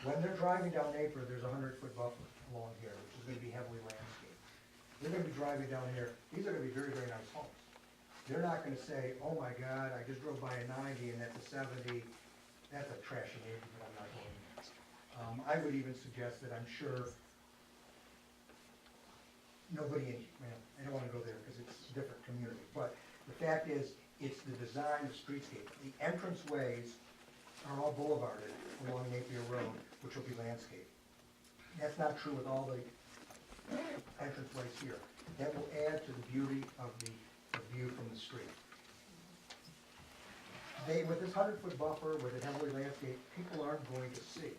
When they're driving down Napier, there's a 100-foot buffer along here, which is gonna be heavily landscaped. They're gonna be driving down here, these are gonna be very, very nice homes. They're not gonna say, oh my God, I just drove by a 90 and that's a 70, that's a trashy neighborhood, I'm not going there. I would even suggest that I'm sure nobody, well, I don't wanna go there because it's a different community, but the fact is, it's the design of streetscape. The entranceways are all boulevarded along Napier Road, which will be landscaped. That's not true with all the entranceways here. That will add to the beauty of the view from the street. With this 100-foot buffer, with it heavily landscaped, people aren't going to see.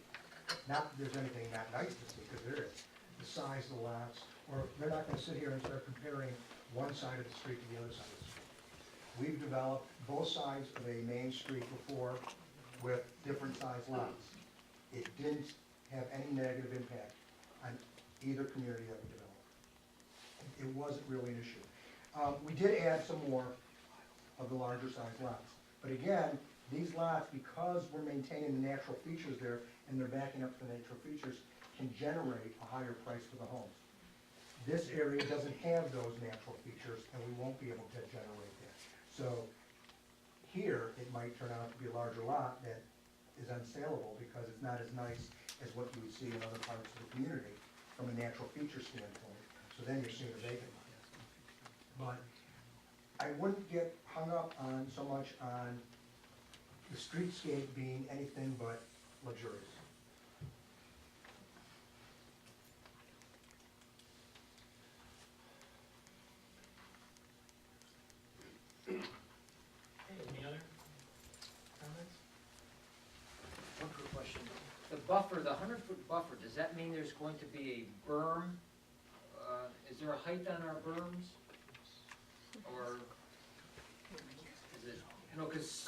Not that there's anything not nice to see, because there is, the size of the lots, or they're not gonna sit here and start comparing one side of the street to the other side of the street. We've developed both sides of a main street before with different size lots. It didn't have any negative impact on either community that we developed. It wasn't really an issue. We did add some more of the larger size lots. But again, these lots, because we're maintaining the natural features there and they're backing up to the natural features, can generate a higher price for the homes. This area doesn't have those natural features and we won't be able to generate that. So here, it might turn out to be a larger lot that is unsaleable because it's not as nice as what you would see in other parts of the community from a natural feature standpoint. So then you're seeing a vacant lot. But I wouldn't get hung up on so much on the streetscape being anything but luxurious. Any other comments? One quick question. The buffer, the 100-foot buffer, does that mean there's going to be a berm? Is there a height on our berms? Or is it, because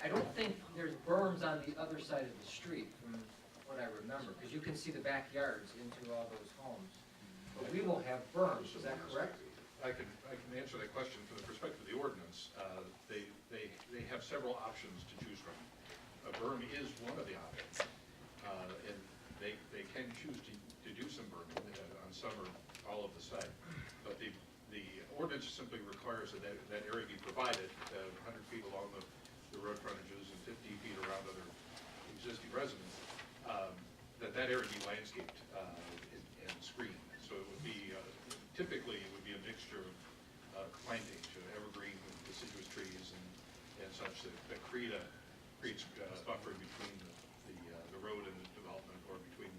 I don't think there's berms on the other side of the street from what I remember, because you can see the backyards into all those homes. But we will have berms, is that correct? I can answer that question from the perspective of the ordinance. They have several options to choose from. A berm is one of the options, and they can choose to do some berming on some or all of the site. But the ordinance simply requires that area be provided 100 feet along the road frontages and 50 feet around other existing residents, that area be landscaped and screened. So it would be, typically, it would be a mixture of plantings, evergreen, deciduous trees and such that creates buffer between the road and the development, or between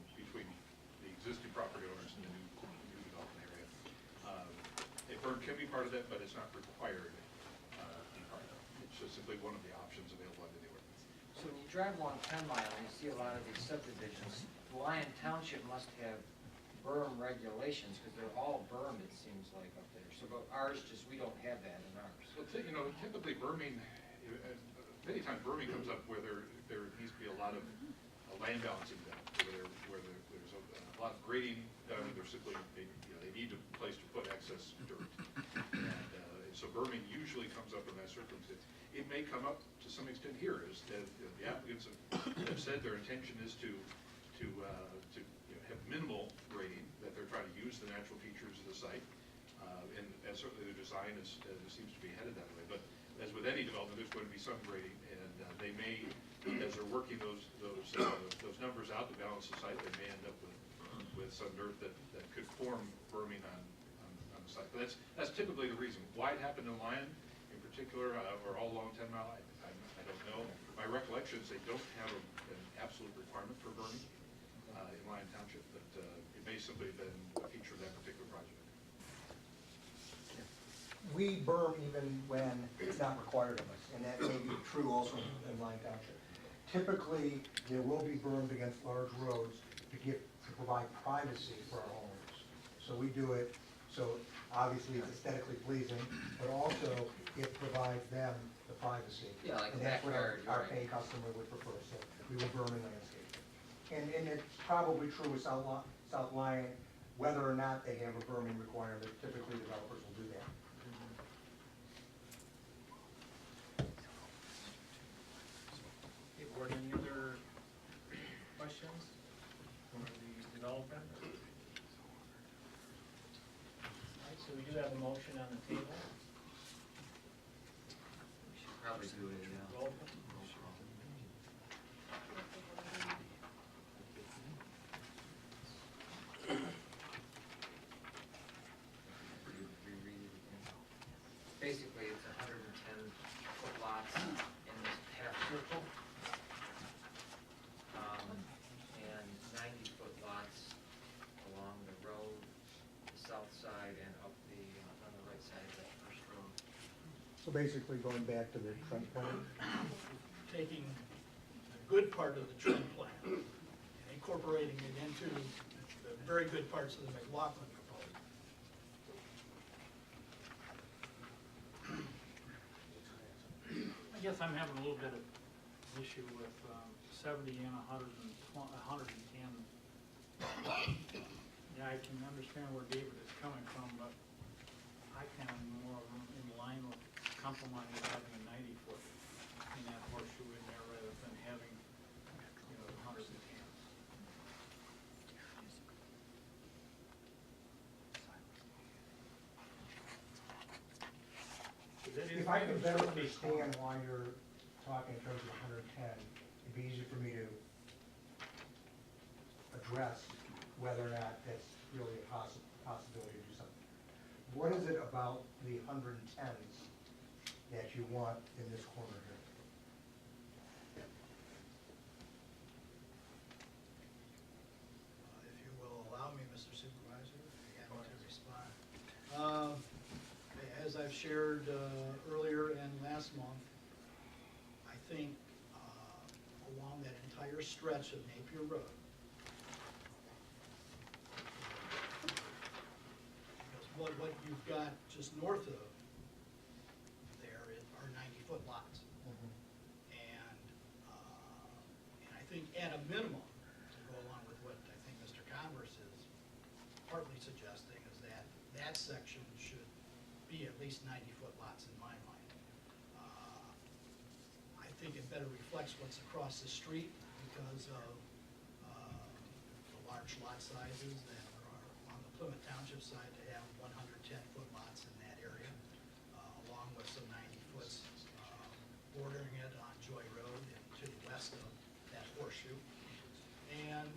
the existing property owners and the new development area. A berm can be part of that, but it's not required to be part of it. It's just simply one of the options available under the ordinance. So when you drive along 10 Mile and you see a lot of these subdivisions, Lyon Township must have berm regulations, because they're all bermed, it seems like, up there. So, but ours just, we don't have that in ours. Well, typically berming, many times berming comes up where there needs to be a lot of land balancing done, where there's a lot of grading done, and there's simply, they need a place to put excess dirt. And so berming usually comes up in that circumstance. It may come up to some extent here, as the applicants have said their intention is to have minimal grading, that they're trying to use the natural features of the site, and certainly the design seems to be headed that way. But as with any development, there's going to be some grading, and they may, as they're working those numbers out to balance the site, they may end up with some dirt that could form berming on the site. But that's typically the reason. Why it happened in Lyon in particular, or all along 10 Mile, I don't know. My recollection is they don't have an absolute requirement for berming in Lyon Township, but it may simply have been a feature of that particular project. We berm even when it's not required of us, and that may be true also in Lyon Township. Typically, there will be berms against large roads to provide privacy for our homeowners. So we do it, so obviously it's aesthetically pleasing, but also it provides them the privacy. Yeah, like and that's what our backyard, paying customer would prefer, so we will berm and landscape. And it's probably true with South Lyon, whether or not they have a berming requirement, typically developers will do that. Hey, board, any other open. All right, so we do have a motion on the table. We should probably do a, Roll call. reread it again. Basically, it's 110-foot lots in this half circle. And 90-foot lots along the road, the south side and up the, on the right side of that first road. So basically going back to the trend plan, Taking the good part of the trend plan and incorporating it into the very good parts of the McLaughlin proposal. I guess I'm having a little bit of issue with 70 and 110. Yeah, I can understand where David is coming from, but I kind of more in line with compromise having a 90-foot in that horseshoe in there rather than having, 110. if I could better understand why you're talking in terms of 110, it'd be easier for me to address whether or not that's really a possibility to do something. What is it about the 110s that you want in this corner here? If you will allow me, Mr. Supervisor, I want to respond. As I've shared earlier and last month, I think along that entire stretch of Napier Road, because what you've got just north of there are 90-foot lots. And I think at a minimum, to go along with what I think Mr. Converse is partly suggesting, is that that section should be at least 90-foot lots in my mind. I think it better reflects what's across the street because of the large lot sizes that are on the Plymouth Township side to have 110-foot lots in that area, along with some 90-foots bordering it on Joy Road and to the west of that horseshoe. And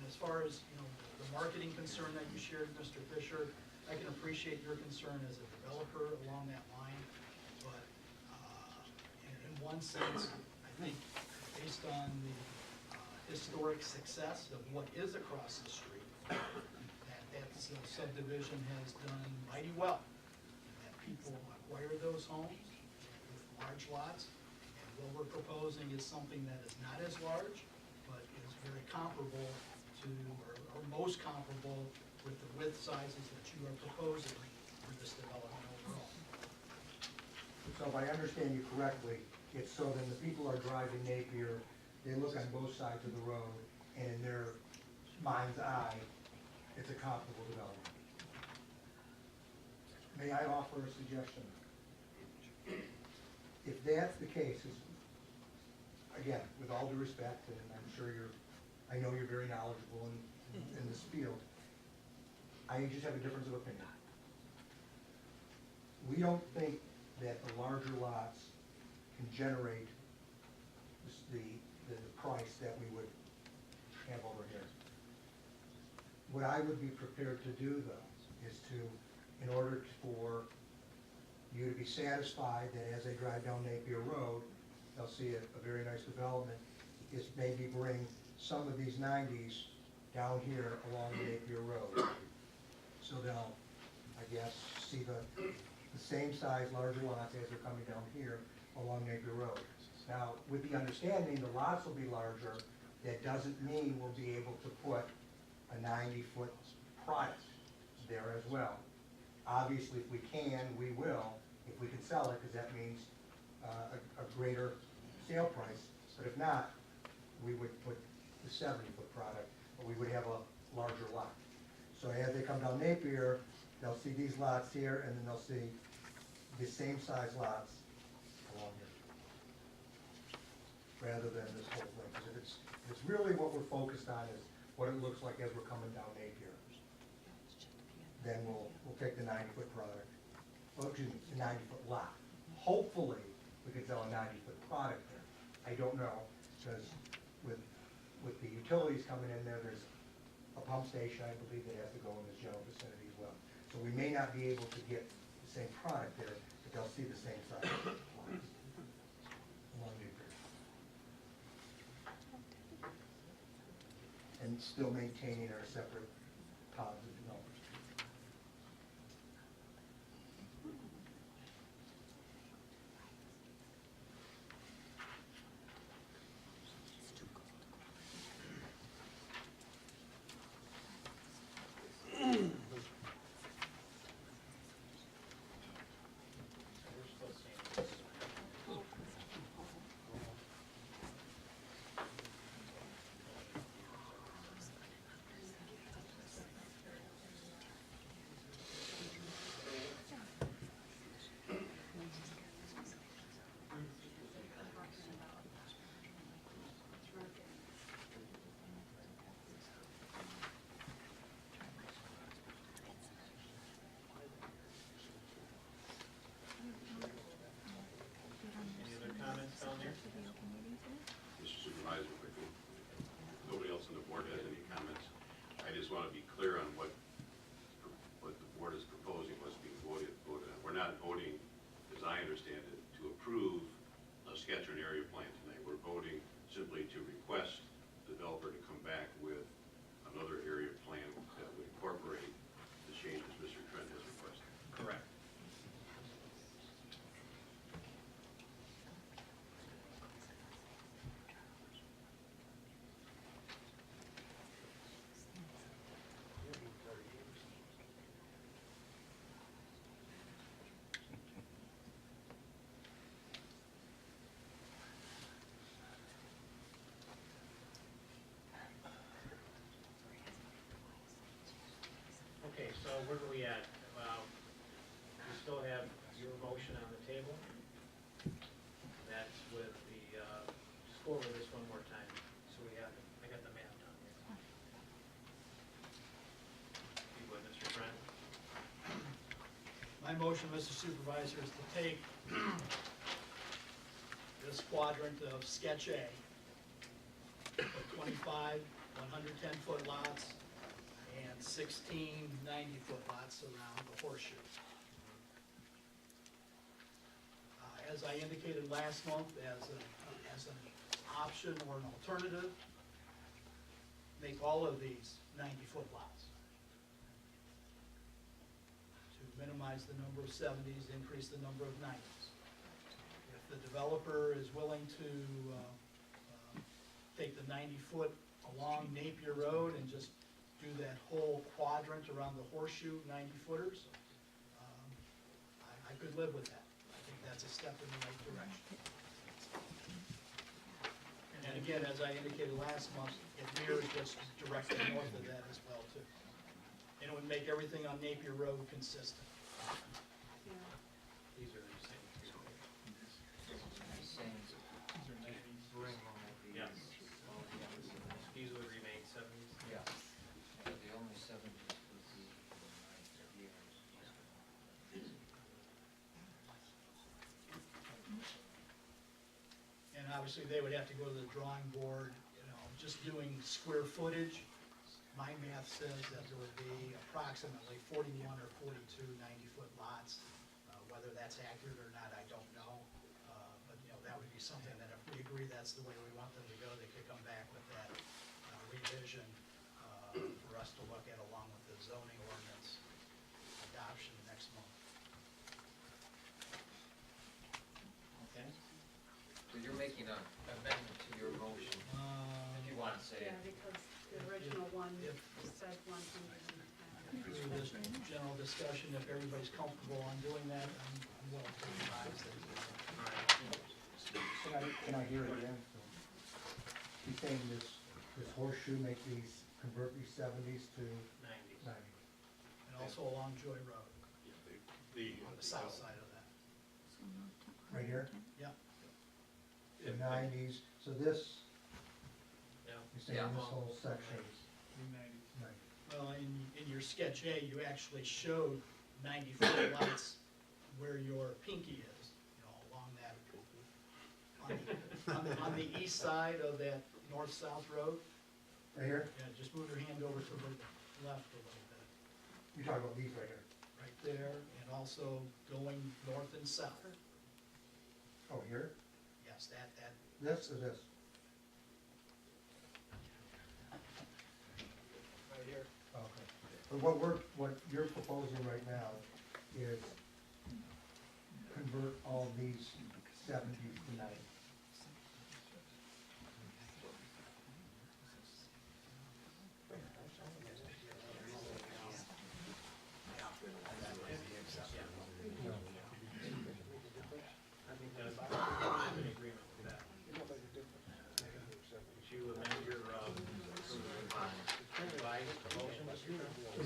as far as, the marketing concern that you shared, Mr. Fisher, I can appreciate your concern as a developer along that line, but in one sense, I think based on the historic success of what is across the street, that subdivision has done mighty well. That people acquire those homes with large lots, and what we're proposing is something that is not as large, but is very comparable to, or most comparable with the width sizes that you are proposing for this development overall. So if I understand you correctly, it's so then the people are driving Napier, they look on both sides of the road, and in their mind's eye, it's a comparable development. May I offer a suggestion? If that's the case, again, with all due respect, and I'm sure I know you're very knowledgeable in this field, I just have a difference of opinion. We don't think that the larger lots can generate the price that we would have over here. What I would be prepared to do, though, is to, in order for you to be satisfied that as they drive down Napier Road, they'll see a very nice development, is maybe bring some of these 90s down here along Napier Road. So they'll, I guess, see the same size larger lots as they're coming down here along Napier Road. Now, with the understanding the lots will be larger, that doesn't mean we'll be able to put a 90-foot product there as well. Obviously, if we can, we will, if we can sell it, because that means a greater sale price. But if not, we would put the 70-foot product, but we would have a larger lot. So as they come down Napier, they'll see these lots here, and then they'll see the same size lots along here, rather than this whole thing. Because it's really what we're focused on is what it looks like as we're coming down Napier. Then we'll take the 90-foot product, excuse me, the 90-foot lot. Hopefully, we can sell a 90-foot product there. I don't know, because with the utilities coming in there, there's a pump station, I believe, that has to go in this general vicinity as well. So we may not be able to get the same product there, but they'll see the same size lots along Napier. And still maintaining our separate pods of development. We're still seeing this. Any other comments down there? Mr. Supervisor, if I could, nobody else on the board has any comments. I just want to be clear on what the board is proposing, what's being voted on. We're not voting, as I understand it, to approve a sketch or an area plan tonight. We're voting simply to request the developer to come back with another area plan that would incorporate the changes Mr. Trent has requested. Correct. Okay, so where are we at? We still have your motion on the table. That's with the, just go over this one more time, so we have, I got the map down here. You would, Mr. Trent? My motion, Mr. Supervisor, is to take this quadrant of sketch A, with 25 110-foot lots, and 16 90-foot lots around the horseshoe. As I indicated last month, as an option or an alternative, make all of these 90-foot lots. To minimize the number of 70s, increase the number of 90s. If the developer is willing to take the 90-foot along Napier Road and just do that whole quadrant around the horseshoe, 90-footers, I could live with that. I think that's a step in the right direction. And again, as I indicated last month, it mirrors just directly north of that as well, too. And it would make everything on Napier Road consistent. These are the same. Yes. These would remain 70s? Yeah. The only 70s would be And obviously, they would have to go to the drawing board, just doing square footage. My math says that there would be approximately 41 or 42 90-foot lots. Whether that's accurate or not, I don't know. But, that would be something that if we agree that's the way we want them to go, they could come back with that revision for us to look at along with the zoning ordinance adoption next month. Okay. So you're making an amendment to your motion, if you want to say Yeah, it. because the original one If- said 110. Through this general discussion, if everybody's comfortable on doing that, I'm willing to revise it. Can I hear it again? So, he's saying this horseshoe, convert these 70s to 90s. 90s. And also along Joy Road, The on the south side of that. Right here, Yep. the 90s, so this, Yeah. you're saying Yeah. this whole section, 390. Right. Well, in your sketch A, you actually showed 90-foot lots where your pinky is, you know, along that, on the east side of that north-south road. Right here? Yeah, just move your hand over to the left a little bit, You're talking about these right here? right there, and also going north and south. Oh, here? Yes, that, This or this? right here. Okay. But what you're proposing right now is convert all these 70s to 90. No. I think that's, I'm in agreement with that. Would you amend your, revised motion, Mr.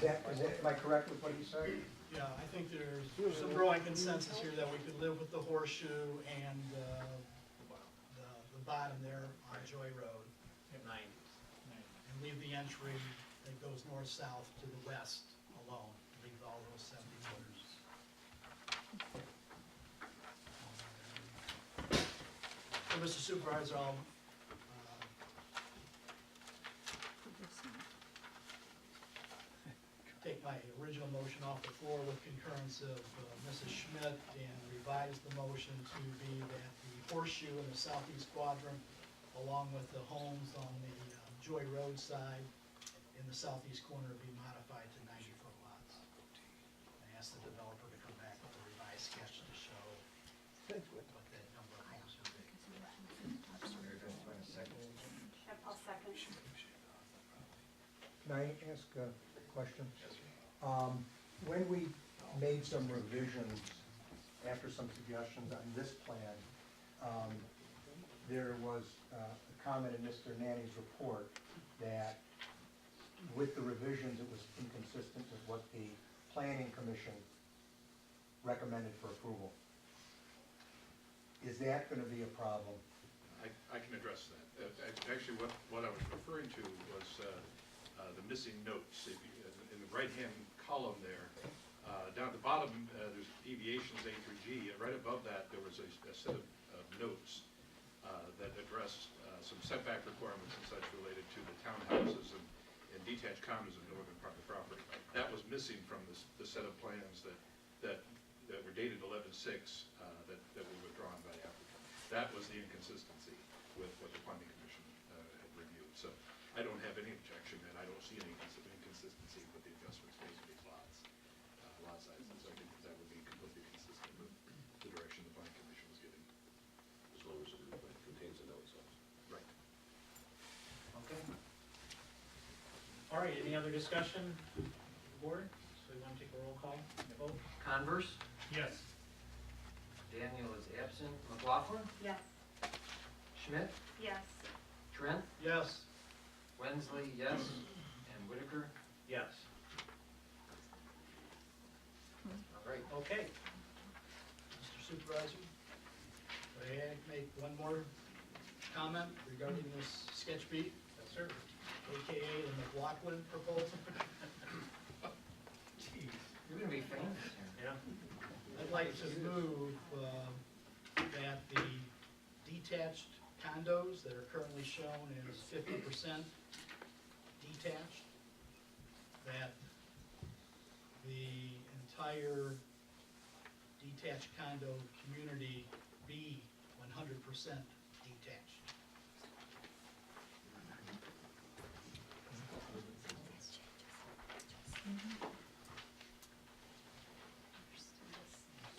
Chairman? Am I correct with what he said? Yeah, I think there's some growing consensus here that we could live with the horseshoe and the bottom there on Joy Road, 90. and leave the entry that goes north-south to the west alone, leave all those 70 footers. So, Mr. Supervisor, I'll take my original motion off the floor with concurrence of Mrs. Schmidt and revise the motion to be that the horseshoe in the southeast quadrant, along with the homes on the Joy Road side in the southeast corner, be modified to 90-foot lots. I asked the developer to come back with a revised sketch to show what that number of homes would be. Yep, I'll second. Can I ask a question? When we made some revisions after some suggestions on this plan, there was a comment in Mr. Nanny's report that with the revisions, it was inconsistent with what the planning commission recommended for approval. Is that gonna be a problem? I can address that. Actually, what I was referring to was the missing notes. In the right-hand column there, down at the bottom, there's deviations A through G. Right above that, there was a set of notes that addressed some setback requirements and such related to the townhouses and detached condos in northern part of the property. That was missing from the set of plans that were dated 11/6 that were withdrawn by the applicant. That was the inconsistency with what the planning commission had reviewed. So I don't have any objection, and I don't see any inconsistency with the adjustments made to these lots, lot sizes. I think that would be completely consistent with the direction the planning commission was giving. As long as it contains the notes also. Right. Okay. All right, any other discussion, board? So we want to take a roll call vote? Converse, Yes. Daniel is absent. McLaughlin, Yes. Schmidt, Yes. Trent, Yes. Wensley, yes, and Whitaker. Yes. All right. Okay. Mr. Supervisor, may I make one more comment regarding this sketch B, Yes, sir. AKA the McLaughlin proposal? Jeez, you're gonna be famous here. Yeah. I'd like to move that the detached condos that are currently shown as 50% detached, that the entire detached condo community be 100% detached.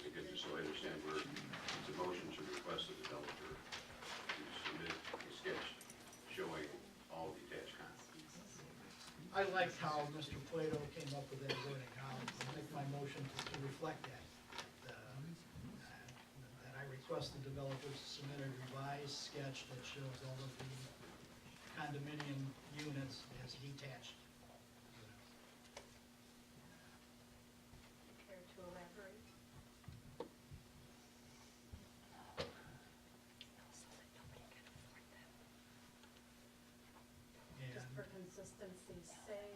Again, just so I understand, it's a motion to request the developer to submit a sketch showing all detached condos. I like how Mr. Plato came up with that wording. I'll make my motion to reflect that. That I request the developers to submit a revised sketch that shows all of the condominium units as detached. Care to elaborate? Just And for consistency say?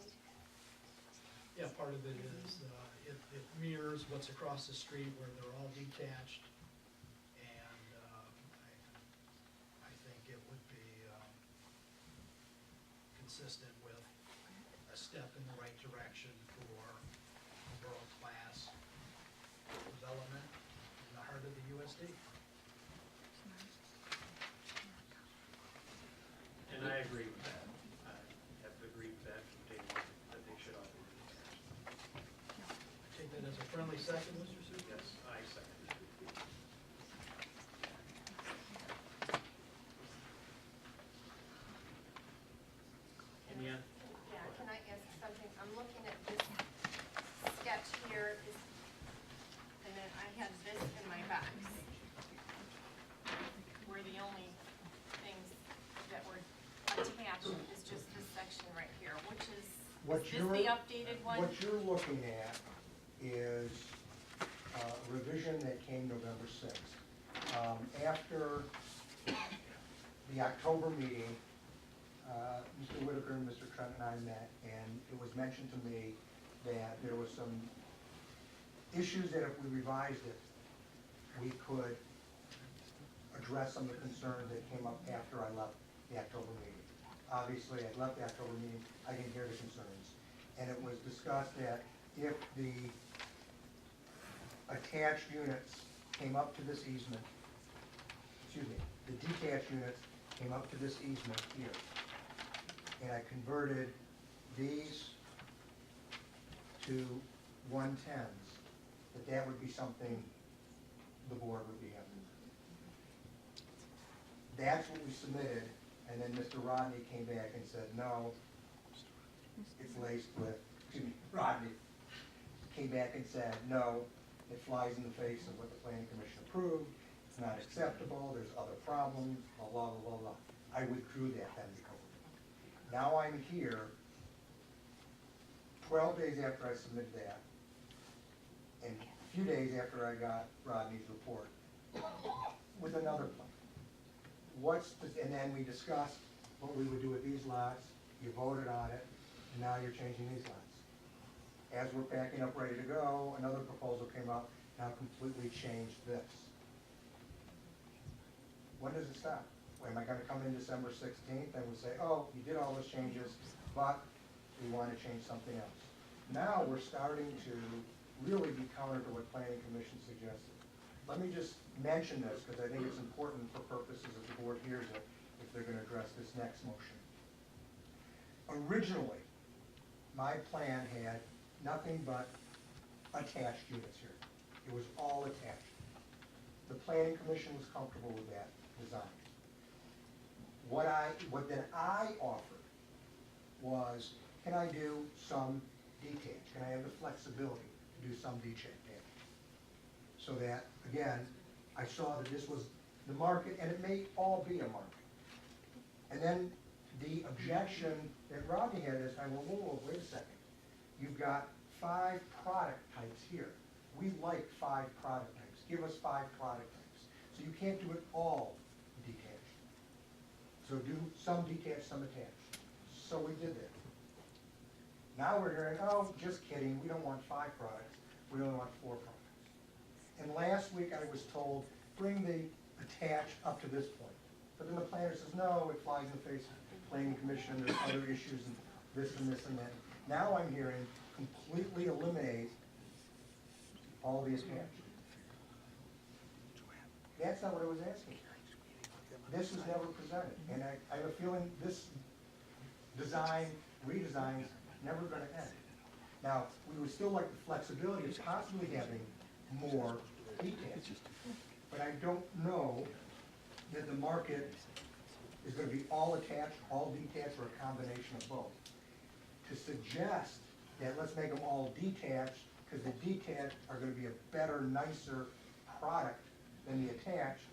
Yeah, part of it is, it mirrors what's across the street where they're all detached. And, I think it would be, consistent with a step in the right direction for a world-class development in the heart of the USD. And I agree with that. I have agreed with that from day one, that they should all be detached. Take that as a friendly second, Mr. Susan? Yes, I second that. Any other? Yeah, can I ask something? I'm looking at this sketch here, and then I have this in my box. Where the only things that were attached is just this section right here, which is this the updated one? What you're looking at is a revision that came November 6th. After the October meeting, Mr. Whitaker and Mr. Trent and I met, and it was mentioned to me that there was some issues that if we revised it, we could address some of the concerns that came up after I left the October meeting. Obviously, I left the October meeting, I didn't hear the concerns. And it was discussed that if the attached units came up to this easement, excuse me, the detached units came up to this easement here, and I converted these to 110s, that would be something the board would be happy with. That's what we submitted, and then Mr. Rodney came back and said, no, it's laced with, excuse me, Rodney came back and said, no, it flies in the face of what the planning commission approved, it's not acceptable, there's other problems, blah, blah, blah, blah, blah. I withdrew that then because of it. Now I'm here, 12 days after I submitted that, and a few days after I got Rodney's report, with another plan. And then we discussed what we would do with these lots, you voted on it, and now you're changing these lots. As we're packing up, ready to go, another proposal came up, now completely changed this. When does it stop? Am I gonna come in December 16th and we say, oh, you did all those changes, but we wanna change something else? Now we're starting to really be counter to what planning commission suggested. Let me just mention this, because I think it's important for purposes of the board hears it, if they're gonna address this next motion. Originally, my plan had nothing but attached units here. It was all attached. The planning commission was comfortable with that design. What then I offered was, can I do some detached? Can I have the flexibility to do some detached? So that, again, I saw that this was the market, and it may all be a market. And then the objection that Rodney had is, whoa, wait a second. You've got 5 product types here. We like 5 product types. Give us 5 product types. So you can't do it all detached. So do some detached, some attached. So we did that. Now we're hearing, oh, just kidding, we don't want 5 products, we only want 4 products. And last week I was told, bring the attached up to this point. But then the planner says, no, it flies in the face of the planning commission, there's other issues and this and this and that. Now I'm hearing completely eliminate all the attached. That's not what I was asking. This was never presented, and I have a feeling this design, redesign, is never gonna end. Now, we would still like the flexibility of possibly having more detached, but I don't know that the market is gonna be all attached, all detached, or a combination of both. To suggest that let's make them all detached, because the detached are gonna be a better, nicer product than the attached,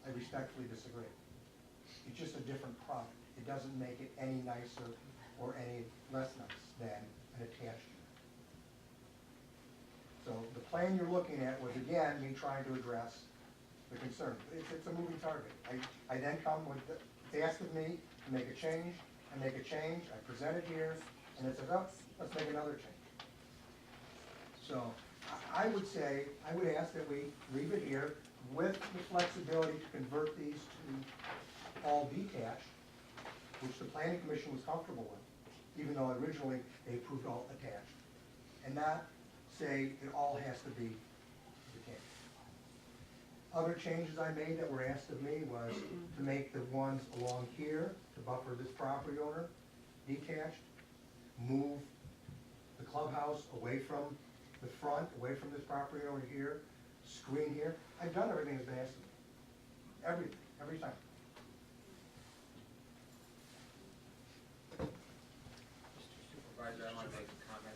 I respectfully disagree. It's just a different product. It doesn't make it any nicer or any less nice than an attached unit. So the plan you're looking at was, again, me trying to address the concern. It's a moving target. I then come with, they asked of me to make a change, I make a change, I present it here, and it says, oh, let's make another change. So I would say, I would ask that we leave it here with the flexibility to convert these to all detached, which the planning commission was comfortable with, even though originally they approved all attached, and not say it all has to be detached. Other changes I made that were asked of me was to make the ones along here, to buffer this property owner, detached, move the clubhouse away from the front, away from this property owner here, screen here. I've done everything that's been asked of me. Everything, every time. Mr. Supervisor, I want to make a comment.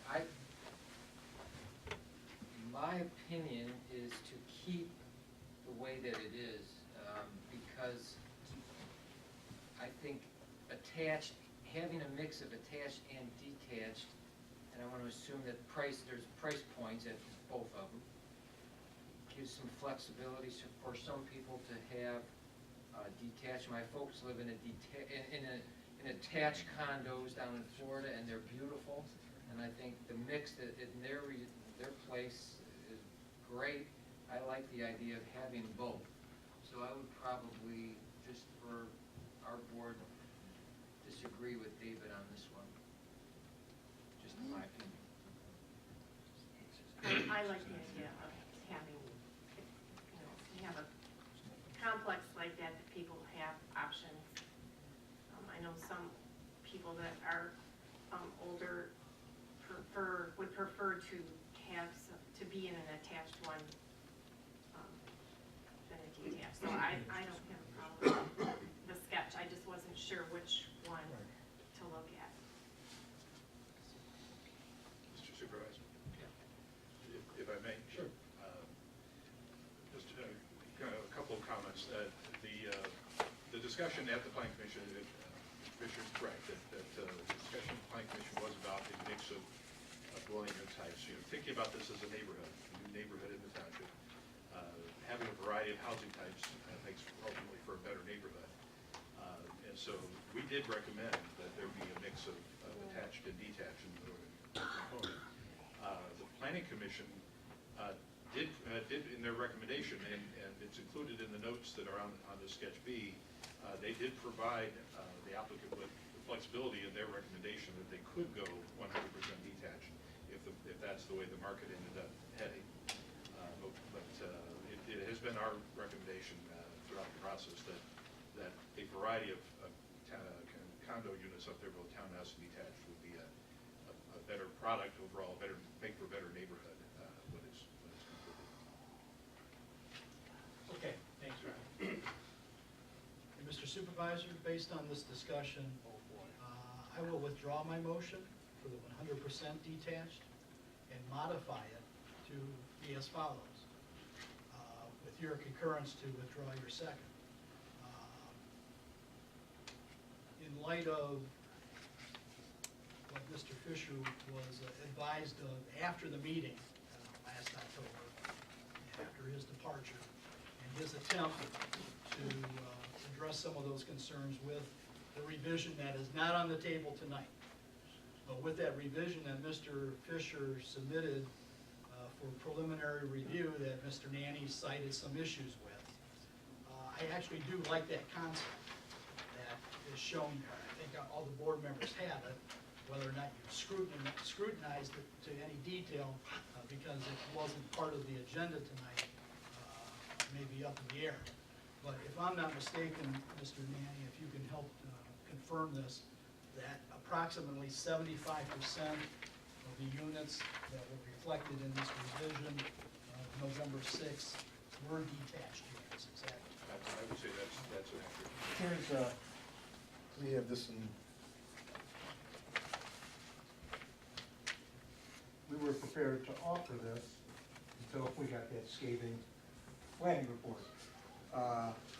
My opinion is to keep the way that it is, because I think attached, having a mix of attached and detached, and I want to assume that there's price points at both of them, gives some flexibility for some people to have detached. My folks live in attached condos down in Florida, and they're beautiful, and I think the mix that in their place is great. I like the idea of having both. So I would probably, just for our board, disagree with David on this one. Just in my opinion. I like the idea of having, you know, you have a complex like that people have options. I know some people that are older would prefer to have, to be in an attached one than a detached. So I don't have a problem with the sketch. I just wasn't sure which one to look at. Mr. Supervisor? If I may? Sure. Just kind of a couple of comments. The discussion at the Planning Commission, Fisher's correct, that the discussion at the Planning Commission was about a mix of dwelling unit types. You know, thinking about this as a neighborhood, a new neighborhood in the township, having a variety of housing types makes ultimately for a better neighborhood. And so we did recommend that there be a mix of attached and detached in the component. The Planning Commission did in their recommendation, and it's included in the notes that are on the sketch B, they did provide the applicant with the flexibility in their recommendation that they could go 100% detached if that's the way the market ended up heading. But it has been our recommendation throughout the process that a variety of condo units up there, both townhouse and detached, would be a better product overall, make for a better neighborhood when it's completed. Okay, thanks, Ron. And Mr. Supervisor, based on this discussion, I will withdraw my motion for the 100% detached and modify it to be as follows. With your concurrence to withdraw your second. In light of what Mr. Fisher was advised of after the meeting last October, after his departure, and his attempt to address some of those concerns with the revision that is not on the table tonight. But with that revision that Mr. Fisher submitted for preliminary review that Mr. Nanny cited some issues with, I actually do like that concept that is shown there. I think all the board members have it, whether or not you scrutinized it to any detail, because it wasn't part of the agenda tonight, may be up in the air. But if I'm not mistaken, Mr. Nanny, if you can help confirm this, that approximately 75% of the units that were reflected in this revision of November 6th were detached units, exactly. I would say that's an accurate. Here's, we have this in, we were prepared to offer this until we got that scathing planning report,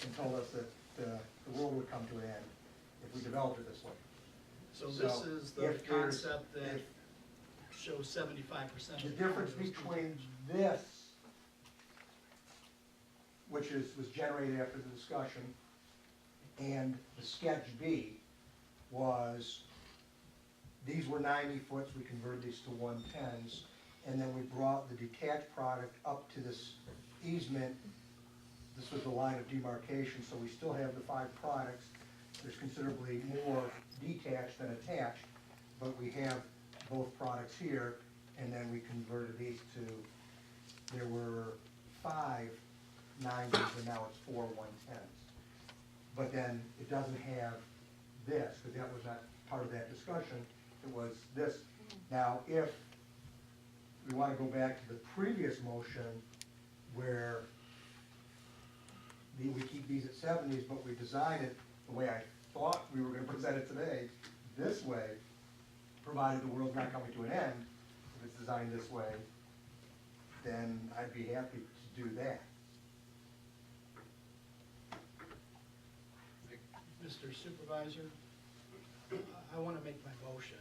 and told us that the world would come to an end if we developed it this way. So this is the if there's- concept that if shows 75%. The of difference condos between detached. this, which was generated after the discussion, and the sketch B, was, these were 90 foots, we converted these to 110s, and then we brought the detached product up to this easement. This was the line of demarcation, so we still have the 5 products. There's considerably more detached than attached, but we have both products here, and then we converted these to, there were 5 90s, and now it's 4 110s. But then it doesn't have this, because that was not part of that discussion, it was this. Now, if we want to go back to the previous motion, where we keep these at 70s, but we design it the way I thought we were gonna present it today, this way, provided the world's not coming to an end, if it's designed this way, then I'd be happy to do that. Mr. Supervisor, I want to make my motion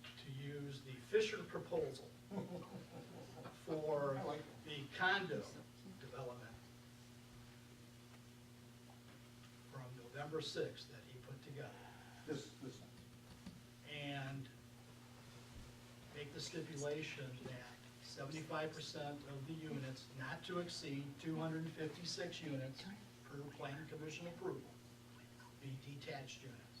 to use the Fisher proposal for I like the condo development from November 6th that he put together, This, and make the stipulation that 75% of the units, not to exceed 256 units per planning commission approval, be detached units.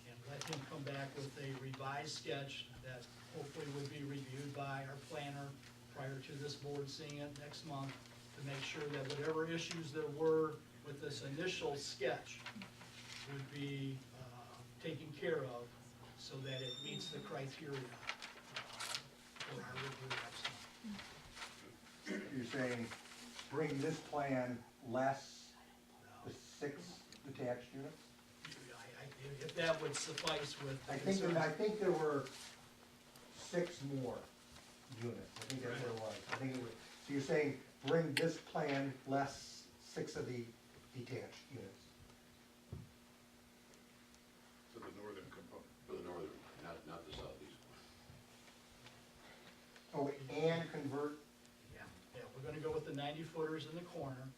And let him come back with a revised sketch that hopefully would be reviewed by our planner prior to this board seeing it next month, to make sure that whatever issues there were with this initial sketch would be taken care of, so that it meets the criteria for our review next month. you're saying, bring this plan less the 6 detached units? If that would suffice with the I concerns. think there were 6 more units, I think that's what it was. I think it was, so you're saying, bring this plan less 6 of the detached units? For the northern component. For the northern, not the southeast one. Oh, and convert, Yeah, we're gonna go with the 90-footers in the corner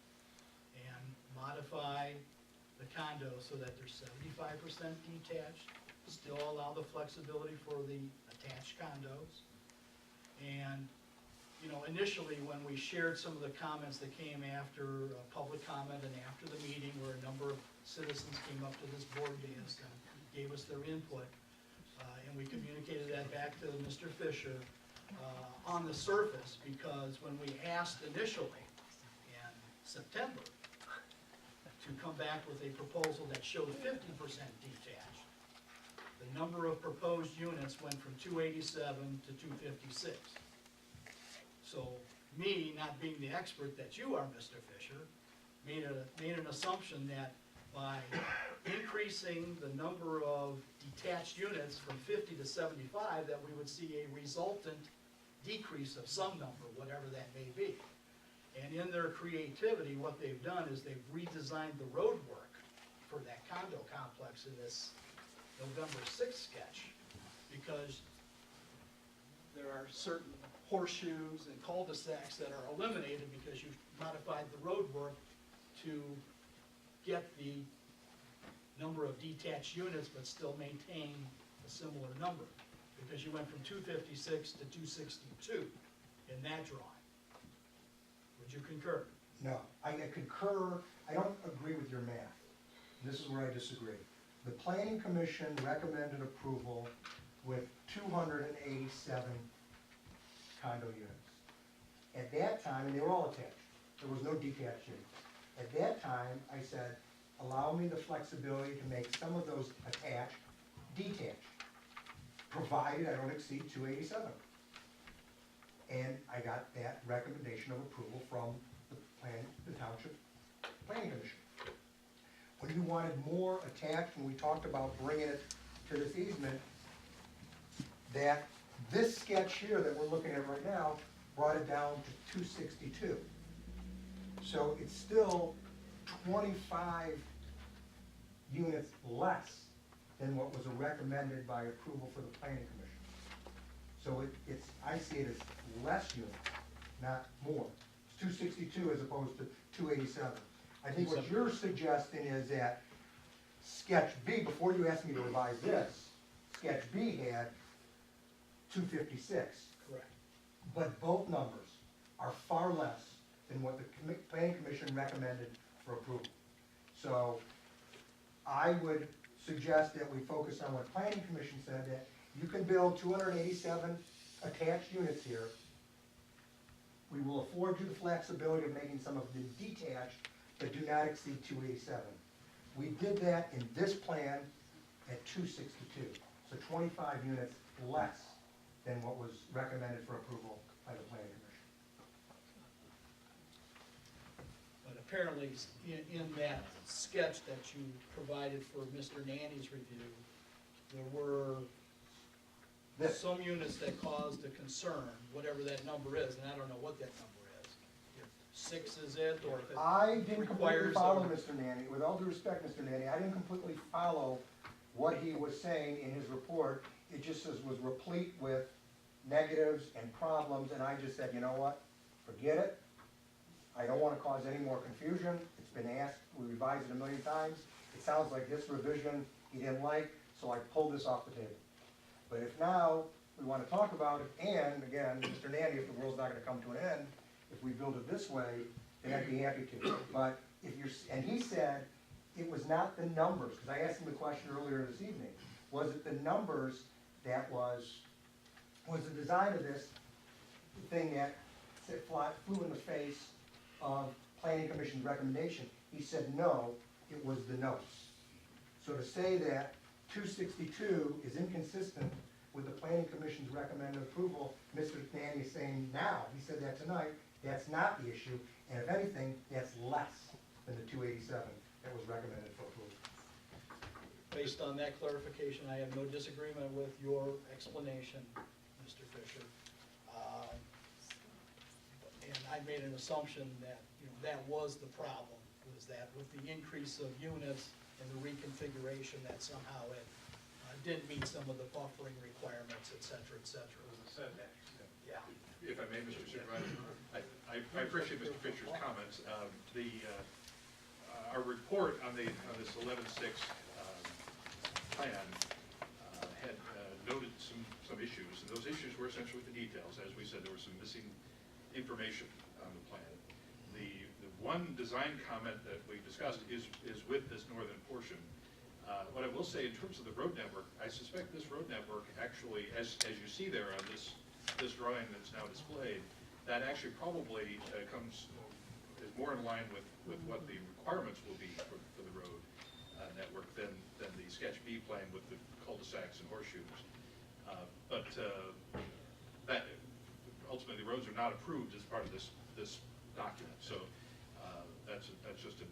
and modify the condo so that they're 75% detached, still allow the flexibility for the attached condos. And, you know, initially, when we shared some of the comments that came after public comment and after the meeting, where a number of citizens came up to this board dais and gave us their input, and we communicated that back to Mr. Fisher, on the surface, because when we asked initially in September to come back with a proposal that showed 50% detached, the number of proposed units went from 287 to 256. So me, not being the expert that you are, Mr. Fisher, made an assumption that by increasing the number of detached units from 50 to 75, that we would see a resultant decrease of some number, whatever that may be. And in their creativity, what they've done is they've redesigned the road work for that condo complex in this November 6th sketch, because there are certain horseshoes and cul-de-sacs that are eliminated because you've modified the road work to get the number of detached units but still maintain a similar number, because you went from 256 to 262 in that drawing. Would you concur? no, I concur, I don't agree with your math. This is where I disagree. The planning commission recommended approval with 287 condo units. At that time, and they were all attached, there was no detached units. At that time, I said, allow me the flexibility to make some of those attached detached, provided I don't exceed 287. And I got that recommendation of approval from the township planning commission. When you wanted more attached, when we talked about bringing it to this easement, that this sketch here that we're looking at right now brought it down to 262. So it's still 25 units less than what was recommended by approval for the planning commission. So it's, I see it as less units, not more. It's 262 as opposed to 287. I think what you're suggesting is that sketch B, before you asked me to revise this, sketch B had 256. Correct. But both numbers are far less than what the planning commission recommended for approval. So I would suggest that we focus on what planning commission said, that you can build 287 attached units here. We will afford you the flexibility of making some of them detached, but do not exceed 287. We did that in this plan at 262, so 25 units less than what was recommended for approval by the planning commission. But apparently, in that sketch that you provided for Mr. Nanny's review, there were This, some units that caused a concern, whatever that number is, and I don't know what that number is. If 6 is it, or if it I didn't completely requires follow a- Mr. Nanny, with all due respect, Mr. Nanny, I didn't completely follow what he was saying in his report. It just was replete with negatives and problems, and I just said, you know what, forget it. I don't wanna cause any more confusion. It's been asked, we revised it a million times. It sounds like this revision he didn't like, so I pulled this off the table. But if now we wanna talk about it, and again, Mr. Nanny, if the world's not gonna come to an end, if we build it this way, then I'd be happy to. But if you're, and he said it was not the numbers, because I asked him the question earlier this evening. Was it the numbers that was the design of this thing that flew in the face of planning commission's recommendation? He said, no, it was the notes. So to say that 262 is inconsistent with the planning commission's recommended approval, Mr. Nanny is saying now, he said that tonight, that's not the issue, and if anything, that's less than the 287 that was recommended for approval. Based on that clarification, I have no disagreement with your explanation, Mr. Fisher. And I made an assumption that, that was the problem, was that with the increase of units and the reconfiguration, that somehow it didn't meet some of the buffering requirements, et cetera, et cetera. It was a setback. Yeah. If I may, Mr. Supervisor, I appreciate Mr. Fisher's comments. Our report on this 11-6 plan had noted some issues, and those issues were essentially the details. As we said, there was some missing information on the plan. The one design comment that we discussed is with this northern portion. What I will say in terms of the road network, I suspect this road network actually, as you see there on this drawing that's now displayed, that actually probably is more in line with what the requirements will be for the road network than the sketch B plan with the cul-de-sacs and horseshoes. But that ultimately, the roads are not approved as part of this document. So that's just an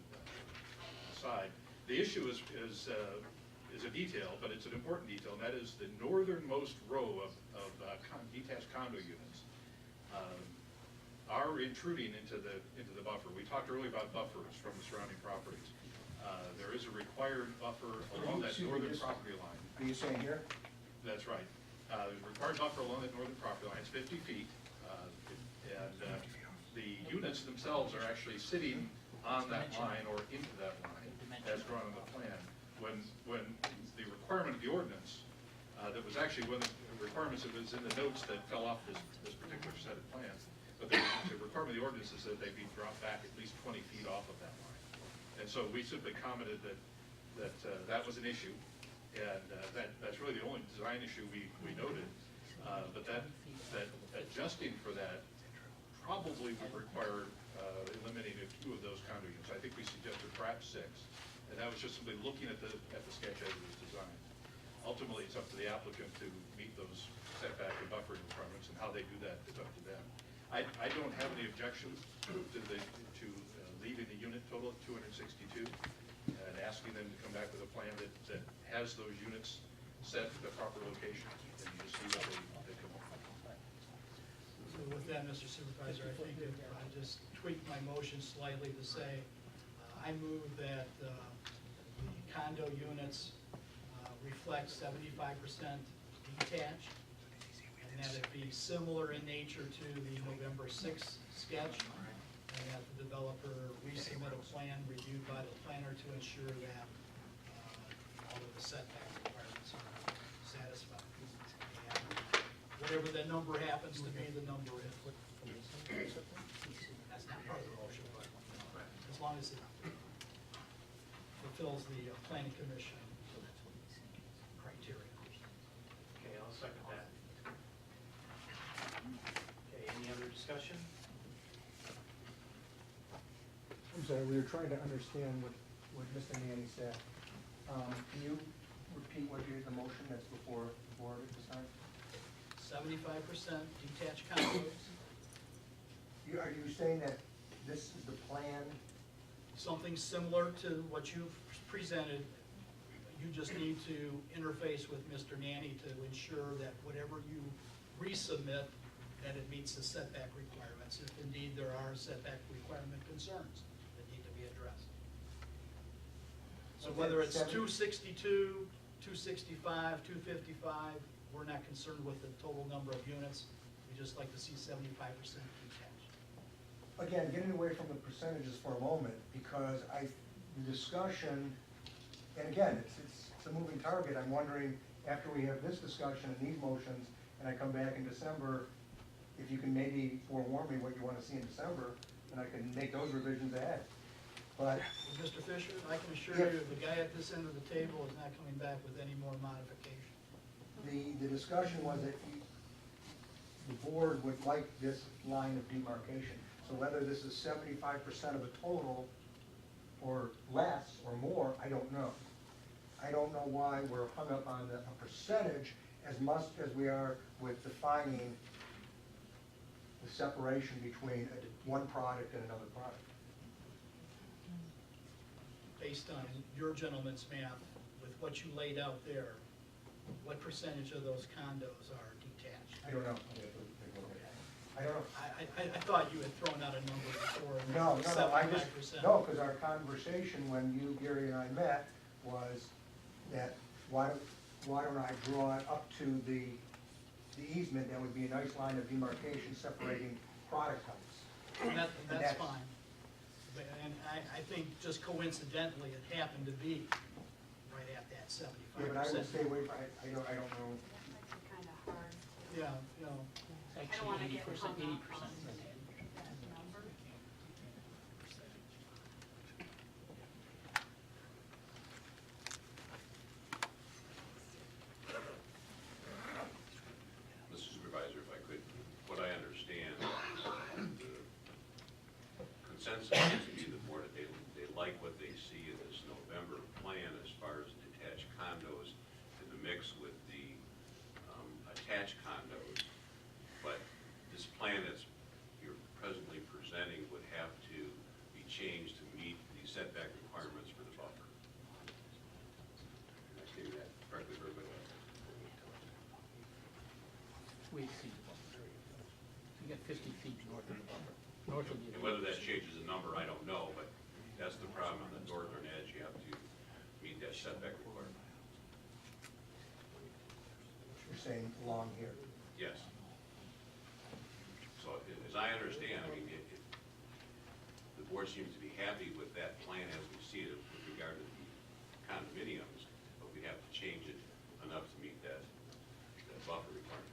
aside. The issue is a detail, but it's an important detail, and that is the northernmost row of detached condo units are intruding into the buffer. We talked earlier about buffers from the surrounding properties. There is a required buffer along that northern property line. Are you saying here? That's right. There's a required buffer along that northern property line. It's 50 feet. The units themselves are actually sitting on that line or into that line as drawn on the plan. When the requirement of the ordinance, that was actually one of the requirements that was in the notes that fell off this particular set of plans, but the requirement of the ordinance is that they be dropped back at least 20 feet off of that line. And so we simply commented that was an issue, and that's really the only design issue we noted. But that adjusting for that probably would require eliminating a few of those condo units. I think we suggested perhaps 6, and that was just simply looking at the sketch as it was designed. Ultimately, it's up to the applicant to meet those setback and buffering requirements, and how they do that is up to them. I don't have any objections to leaving the unit total at 262 and asking them to come back with a plan that has those units set at the proper locations, and you just see what they come up with. So with that, Mr. Supervisor, I think if I just tweak my motion slightly to say, I move that the condo units reflect 75% detached, and that it be similar in nature to the November 6th sketch, and that the developer resubmit a plan reviewed by the planner to ensure that the setback requirements are satisfied. And whatever that number happens to be, the number is. That's not part of the motion, but as long as it fulfills the planning commission criteria. Okay, I'll second that. Okay, any other discussion? I'm sorry, we were trying to understand what Mr. Manny said. Can you repeat the motion that's before the board at this time? 75% detached condos, Are you saying that this is the plan? something similar to what you've presented. You just need to interface with Mr. Nanny to ensure that whatever you resubmit, that it meets the setback requirements, if indeed there are setback requirement concerns that need to be addressed. So whether it's 262, 265, 255, we're not concerned with the total number of units. We just like to see 75% detached. Again, getting away from the percentages for a moment, because the discussion, and again, it's a moving target. I'm wondering, after we have this discussion and these motions, and I come back in December, if you can maybe forewarn me what you want to see in December, and I can make those revisions ahead. But Well, Mr. Fisher, I can assure Yes. you, the guy at this end of the table is not coming back with any more modification. the discussion was that the board would like this line of demarcation. So whether this is 75% of the total, or less, or more, I don't know. I don't know why we're hung up on a percentage as much as we are with defining the separation between one product and another product. Based on your gentleman's math, with what you laid out there, what percentage of those condos are detached? I don't know. I don't know. I thought you had thrown out a number before. No, I just, 75%. no, because our conversation when you, Gary, and I met was that why don't I draw it up to the easement, that would be a nice line of demarcation separating product types. And that's that's- fine. And I think just coincidentally, it happened to be right at that 75%. Yeah, but I would stay away from, I don't know. That makes it kind of hard to. Yeah, you know, I don't wanna get hung up 80%. on that number. Mr. Supervisor, if I could, what I understand, the consensus seems to be the board, that they like what they see in this November plan as far as detached condos in the mix with the attached condos. But this plan that's you're presently presenting would have to be changed to meet the setback requirements for the buffer. Am I stating that correctly for everybody? We exceed the buffer. You got 50 feet north of the buffer. North of the. And whether that changes the number, I don't know, but that's the problem on the northern edge, you have to meet that setback requirement. You're saying along here. Yes. So as I understand, I mean, the board seems to be happy with that plan as we see it with regard to the condominiums, but we have to change it enough to meet that buffer requirement.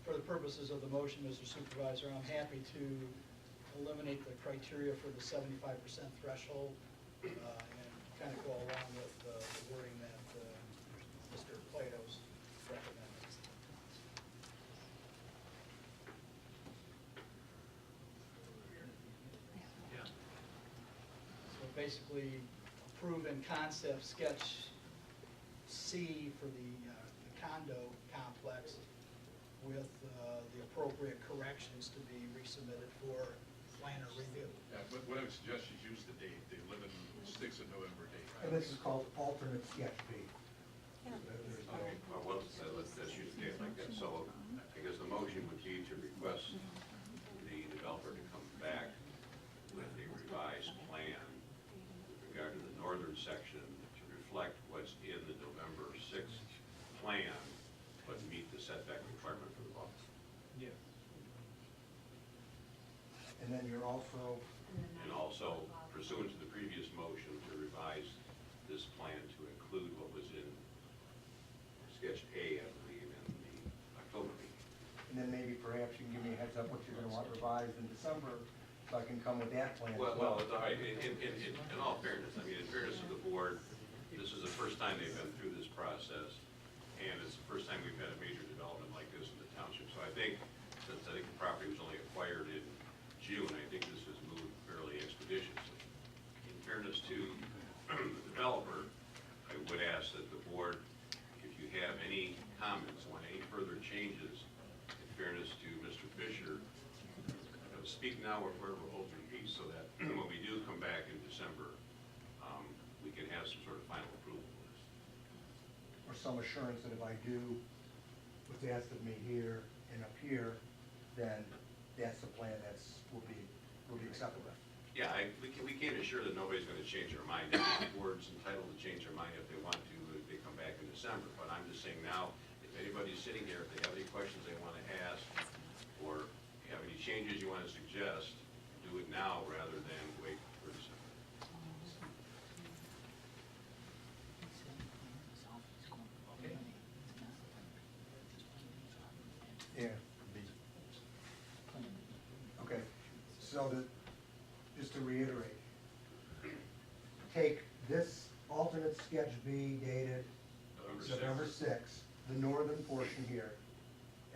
for the purposes of the motion, Mr. Supervisor, I'm happy to eliminate the criteria for the 75% threshold and kind of go along with the wording that Mr. Plato's recommended. Yeah. So basically, approve in concept sketch C for the condo complex with the appropriate corrections to be resubmitted for planner review. Yeah, what I would suggest is use the date, the 6th of November date. And this is called alternate sketch B. Okay, well, let's use a date like that. So I guess the motion would be to request the developer to come back with a revised plan with regard to the northern section to reflect what's in the November 6th plan then you're also, And also pursuant to the previous motion to revise this plan to include what was in sketch A, I believe, in the October meeting. and then maybe perhaps you can give me a heads up what you're gonna want revised in December, so I can come with that plan as Well, well. it's all right. In all fairness, I mean, in fairness to the board, this is the first time they've been through this process, and it's the first time we've had a major development like this in the township. So I think, since I think the property was only acquired in June, I think this has moved fairly expeditiously. In fairness to the developer, I would ask that the board, if you have any comments on any further changes, in fairness to Mr. Fisher, speak now or forever hold your peace, so that when we do come back in December, we can have some sort of final approval of this. Or some assurance that if I do what's asked of me here and up here, then that's the plan will be acceptable. Yeah, we can't assure that nobody's gonna change their mind. The board's entitled to change their mind if they want to, if they come back in December. But I'm just saying now, if anybody's sitting here, if they have any questions they wanna ask, or have any changes you wanna suggest, do it now rather than wait for December. Okay. Yeah. Okay, so just to reiterate, take this alternate sketch B dated November 6th, the northern portion here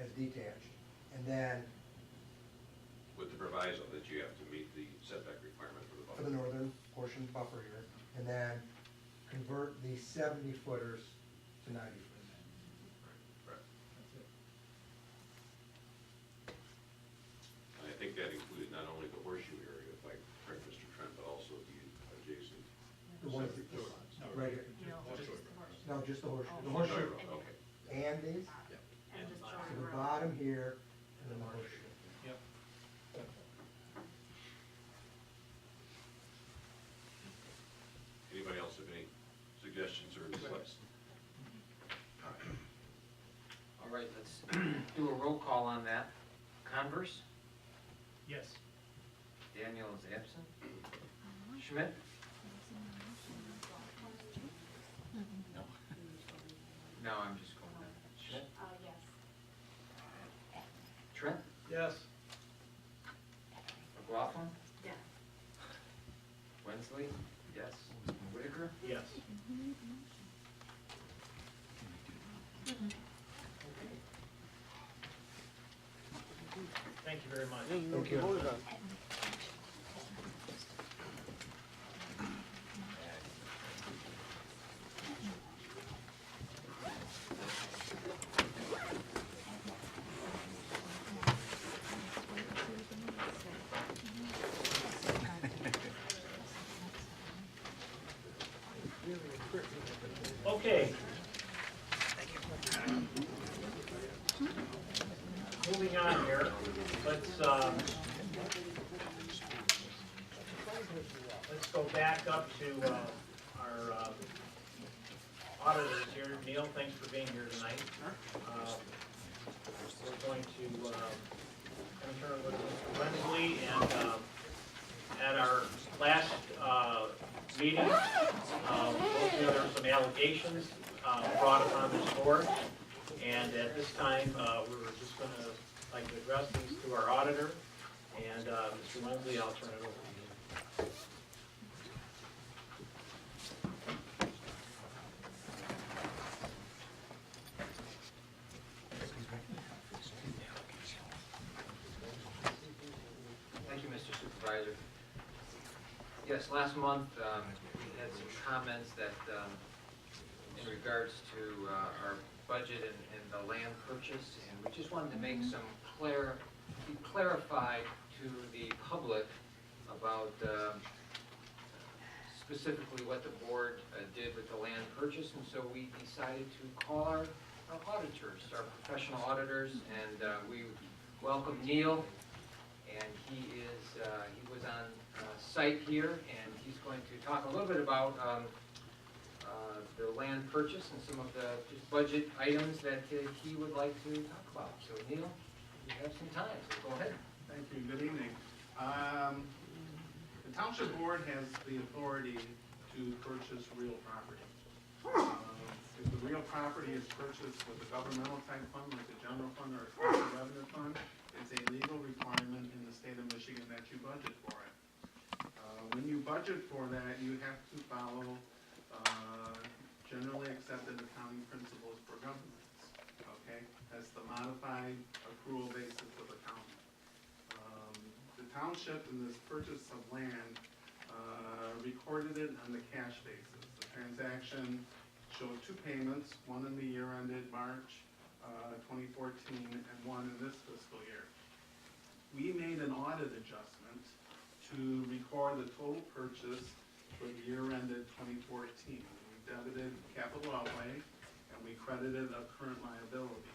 as detached, and then With the proviso that you have to meet the setback requirement for the for buffer. the northern portion buffer here, and then convert the 70 footers to 90 footers. Correct. And I think that included not only the horseshoe area, if I correct Mr. Trent, but also the adjacent. The ones right here. No, just the horseshoe. The horseshoe Okay. and these, And just so Joey the Road. bottom here, and then the horseshoe. Yep. Anybody else have any suggestions or requests? All right, let's do a roll call on that. Converse, Yes. Daniel is absent. Schmidt? No, I'm just going down. Schmidt? Yes. Trent? Yes. McLaughlin? Yes. Wensley? Yes. Whitaker? Yes. Thank you very much. Thank you. Okay. Moving on here, let's go back up to our auditors here. Neil, thanks for being here tonight. We're going to turn over to Mr. Wensley, and at our last meeting, there were some allegations brought upon this board, and at this time, we're just going to like to address these to our auditor, and Mr. Wensley, I'll turn it over to you. Thank you, Mr. Supervisor. Yes, last month, we had some comments that, in regards to our budget and the land purchase, and we just wanted to make some be clarified to the public about specifically what the board did with the land purchase, and so we decided to call our auditors, our professional auditors, and we welcome Neil, and he was on site here, and he's going to talk a little bit about the land purchase and some of the just budget items that he would like to talk about. So Neil, you have some time, so go ahead. Thank you, good evening. The township board has the authority to purchase real property. If the real property is purchased with a governmental type fund, like a general fund or a special revenue fund, it's a legal requirement in the state of Michigan that you budget for it. When you budget for that, you have to follow generally accepted accounting principles for governments, okay? That's the modified accrual basis of accounting. The township in this purchase of land recorded it on the cash basis. The transaction showed two payments, one in the year ended March 2014 and one in this fiscal year. We made an audit adjustment to record the total purchase for the year ended 2014. We debited capital outlay and we credited a current liability,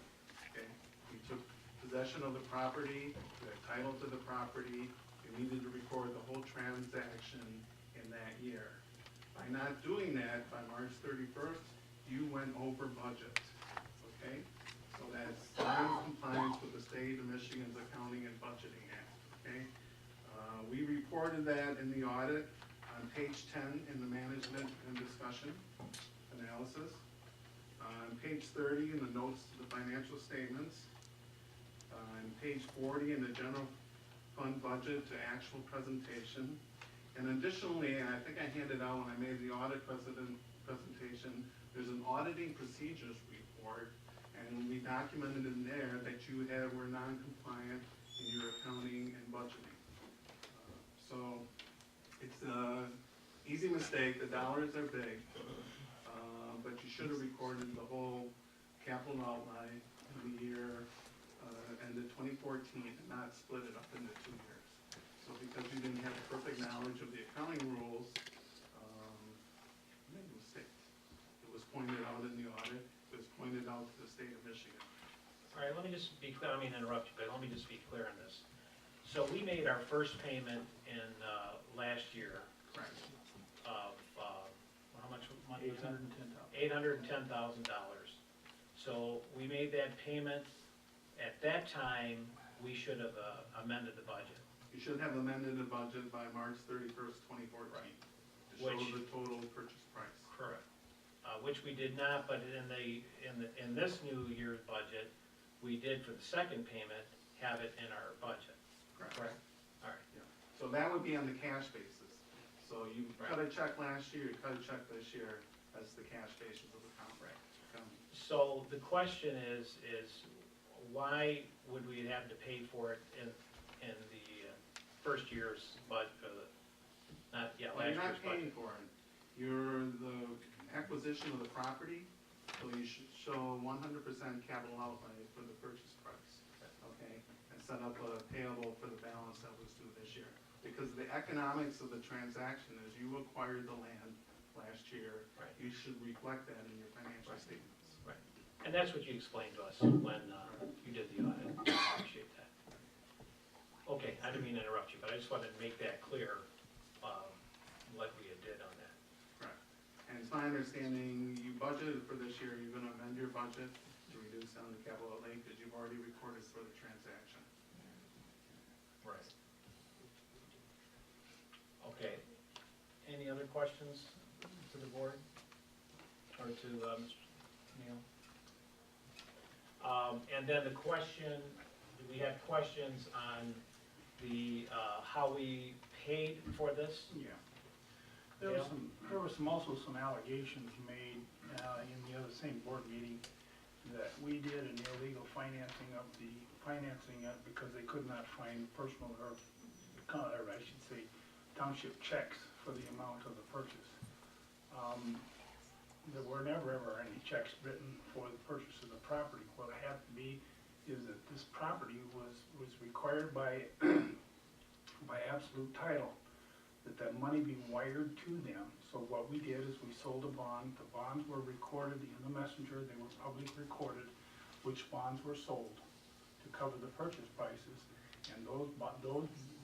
okay? We took possession of the property, we had title to the property, we needed to record the whole transaction in that year. By not doing that, by March 31st, you went over budget, okay? So that's non-compliance with the state of Michigan's Accounting and Budgeting Act, okay? We reported that in the audit on page 10 in the management and discussion analysis. On page 30 in the notes to the financial statements. On page 40 in the general fund budget to actual presentation. And additionally, and I think I handed out when I made the audit presentation, there's an auditing procedures report, and we documented in there that you were non-compliant in your accounting and budgeting. So it's an easy mistake, the dollars are big, but you should have recorded the whole capital outlay in the year ended 2014 and not split it up into 2 years. So because you didn't have perfect knowledge of the accounting rules, you made a mistake. It was pointed out in the audit, it was pointed out to the state of Michigan. All right, let me just be clear, I mean, interrupt you, but let me just be clear on this. So we made our first payment in last year Correct. of, how much money was that? $810,000. $810,000. So we made that payment, at that time, we should have amended the budget. You should have amended the budget by March 31st, 2014, to show Which- the total purchase price. Correct. Which we did not, but in this new year's budget, we did for the second payment, have it in our budget. Correct? All right. Yeah. So that would be on the cash basis. So you cut a check last year, you cut a check this year, that's the cash basis of the contract. So the question is why would we have to pay for it in the first year's budget, Well, last you're year's not paying budget? for it. You're the acquisition of the property, so you should show 100% capital outlay for the purchase price, okay? And set up a payable for the balance that was due this year. Because the economics of the transaction is you acquired the land last year. Right. You should reflect that in your financial Right. statements. Right. And that's what you explained to us when you did the audit. I appreciate that. Okay, I didn't mean to interrupt you, but I just wanted to make that clear, what we had did on that. Correct. And it's my understanding, you budgeted for this year, you're gonna amend your budget to reduce down the capital outlay because you've already recorded for the transaction. Right. Okay. Any other questions to the board? Or to Mr. Neal? And then the question, we had questions on the, how we paid for this? Yeah. There was also some allegations made in the other same board meeting that we did an illegal financing because they could not find personal or I should say township checks for the amount of the purchase. There were never ever any checks written for the purchase of the property. What had to be is that this property was required by absolute title, that money be wired to them. So what we did is we sold a bond. The bonds were recorded in the messenger. They were publicly recorded, which bonds were sold to cover the purchase prices. And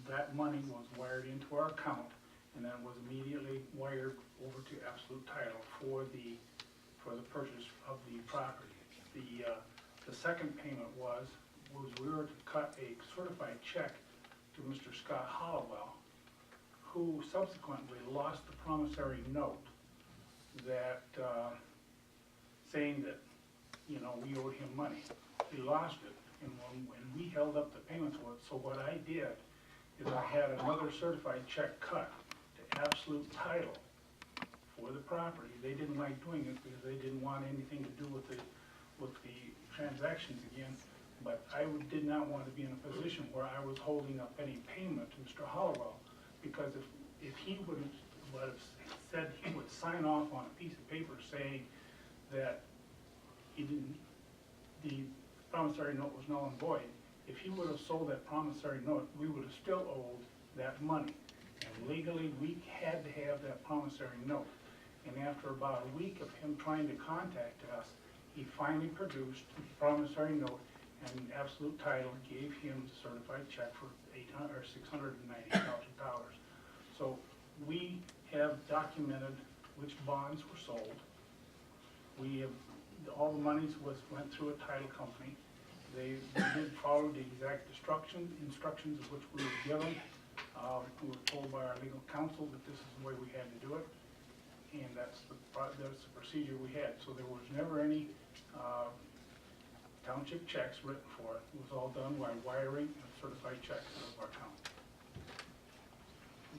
that money was wired into our account, and then was immediately wired over to absolute title for the purchase of the property. The second payment was we were to cut a certified check to Mr. Scott Hollowell, who subsequently lost the promissory note that, saying that, you know, we owed him money. He lost it, and when we held up the payments for it, so what I did is I had another certified check cut to Absolute Title for the property. They didn't like doing it because they didn't want anything to do with the transactions again. But I did not want to be in a position where I was holding up any payment to Mr. Hollowell, because if he would have said he would sign off on a piece of paper saying that he didn't, the promissory note was null and void, if he would have sold that promissory note, we would have still owed that money. And legally, we had to have that promissory note. And after about a week of him trying to contact us, he finally produced the promissory note, and Absolute Title gave him the certified check for $690,000. So we have documented which bonds were sold. We have, all the monies went through a title company. They did follow the exact instructions of which we were given. We were told by our legal counsel that this is the way we had to do it, and that's the procedure we had. So there was never any township checks written for it. It was all done by wiring and certified checks out of our account.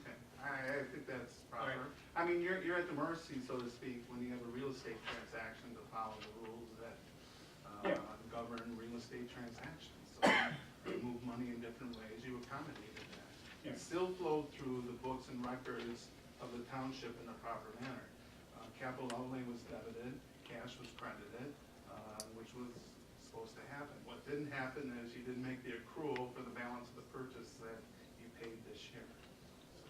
Okay, I think that's All right. proper. I mean, you're at the mercy, so to speak, when you have a real estate transaction to follow the rules that Yeah. govern real estate transactions. So you move money in different ways, you accommodated that. Yeah. It still flowed through the books and records of the township in a proper manner. Capital outlay was debited, cash was credited, which was supposed to happen. What didn't happen is you didn't make the accrual for the balance of the purchase that you paid this year. So,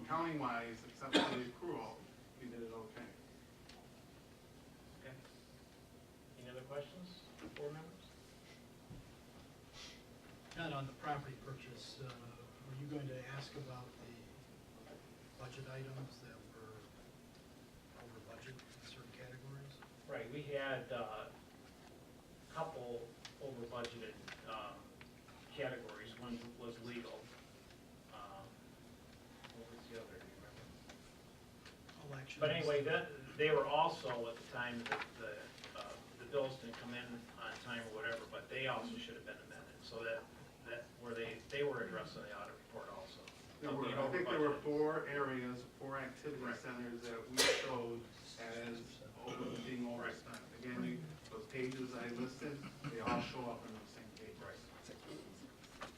accounting wise, except for the accrual, you did it okay. Okay. Any other questions, board members? Not on the property purchase, were you going to ask about the budget items that were over budget in certain categories? Right, we had a couple over budgeted categories. One was legal. What was the other, do you remember? Elections. But anyway, they were also, at the time, the bills didn't come in on time or whatever, but they also should have been amended, so that where they were addressed in the audit report also. There were, Being I over think there were budgeted. 4 areas, 4 activity Right. centers that we showed as being overspent. Again, those pages I listed, they all show up on those same pages. Right.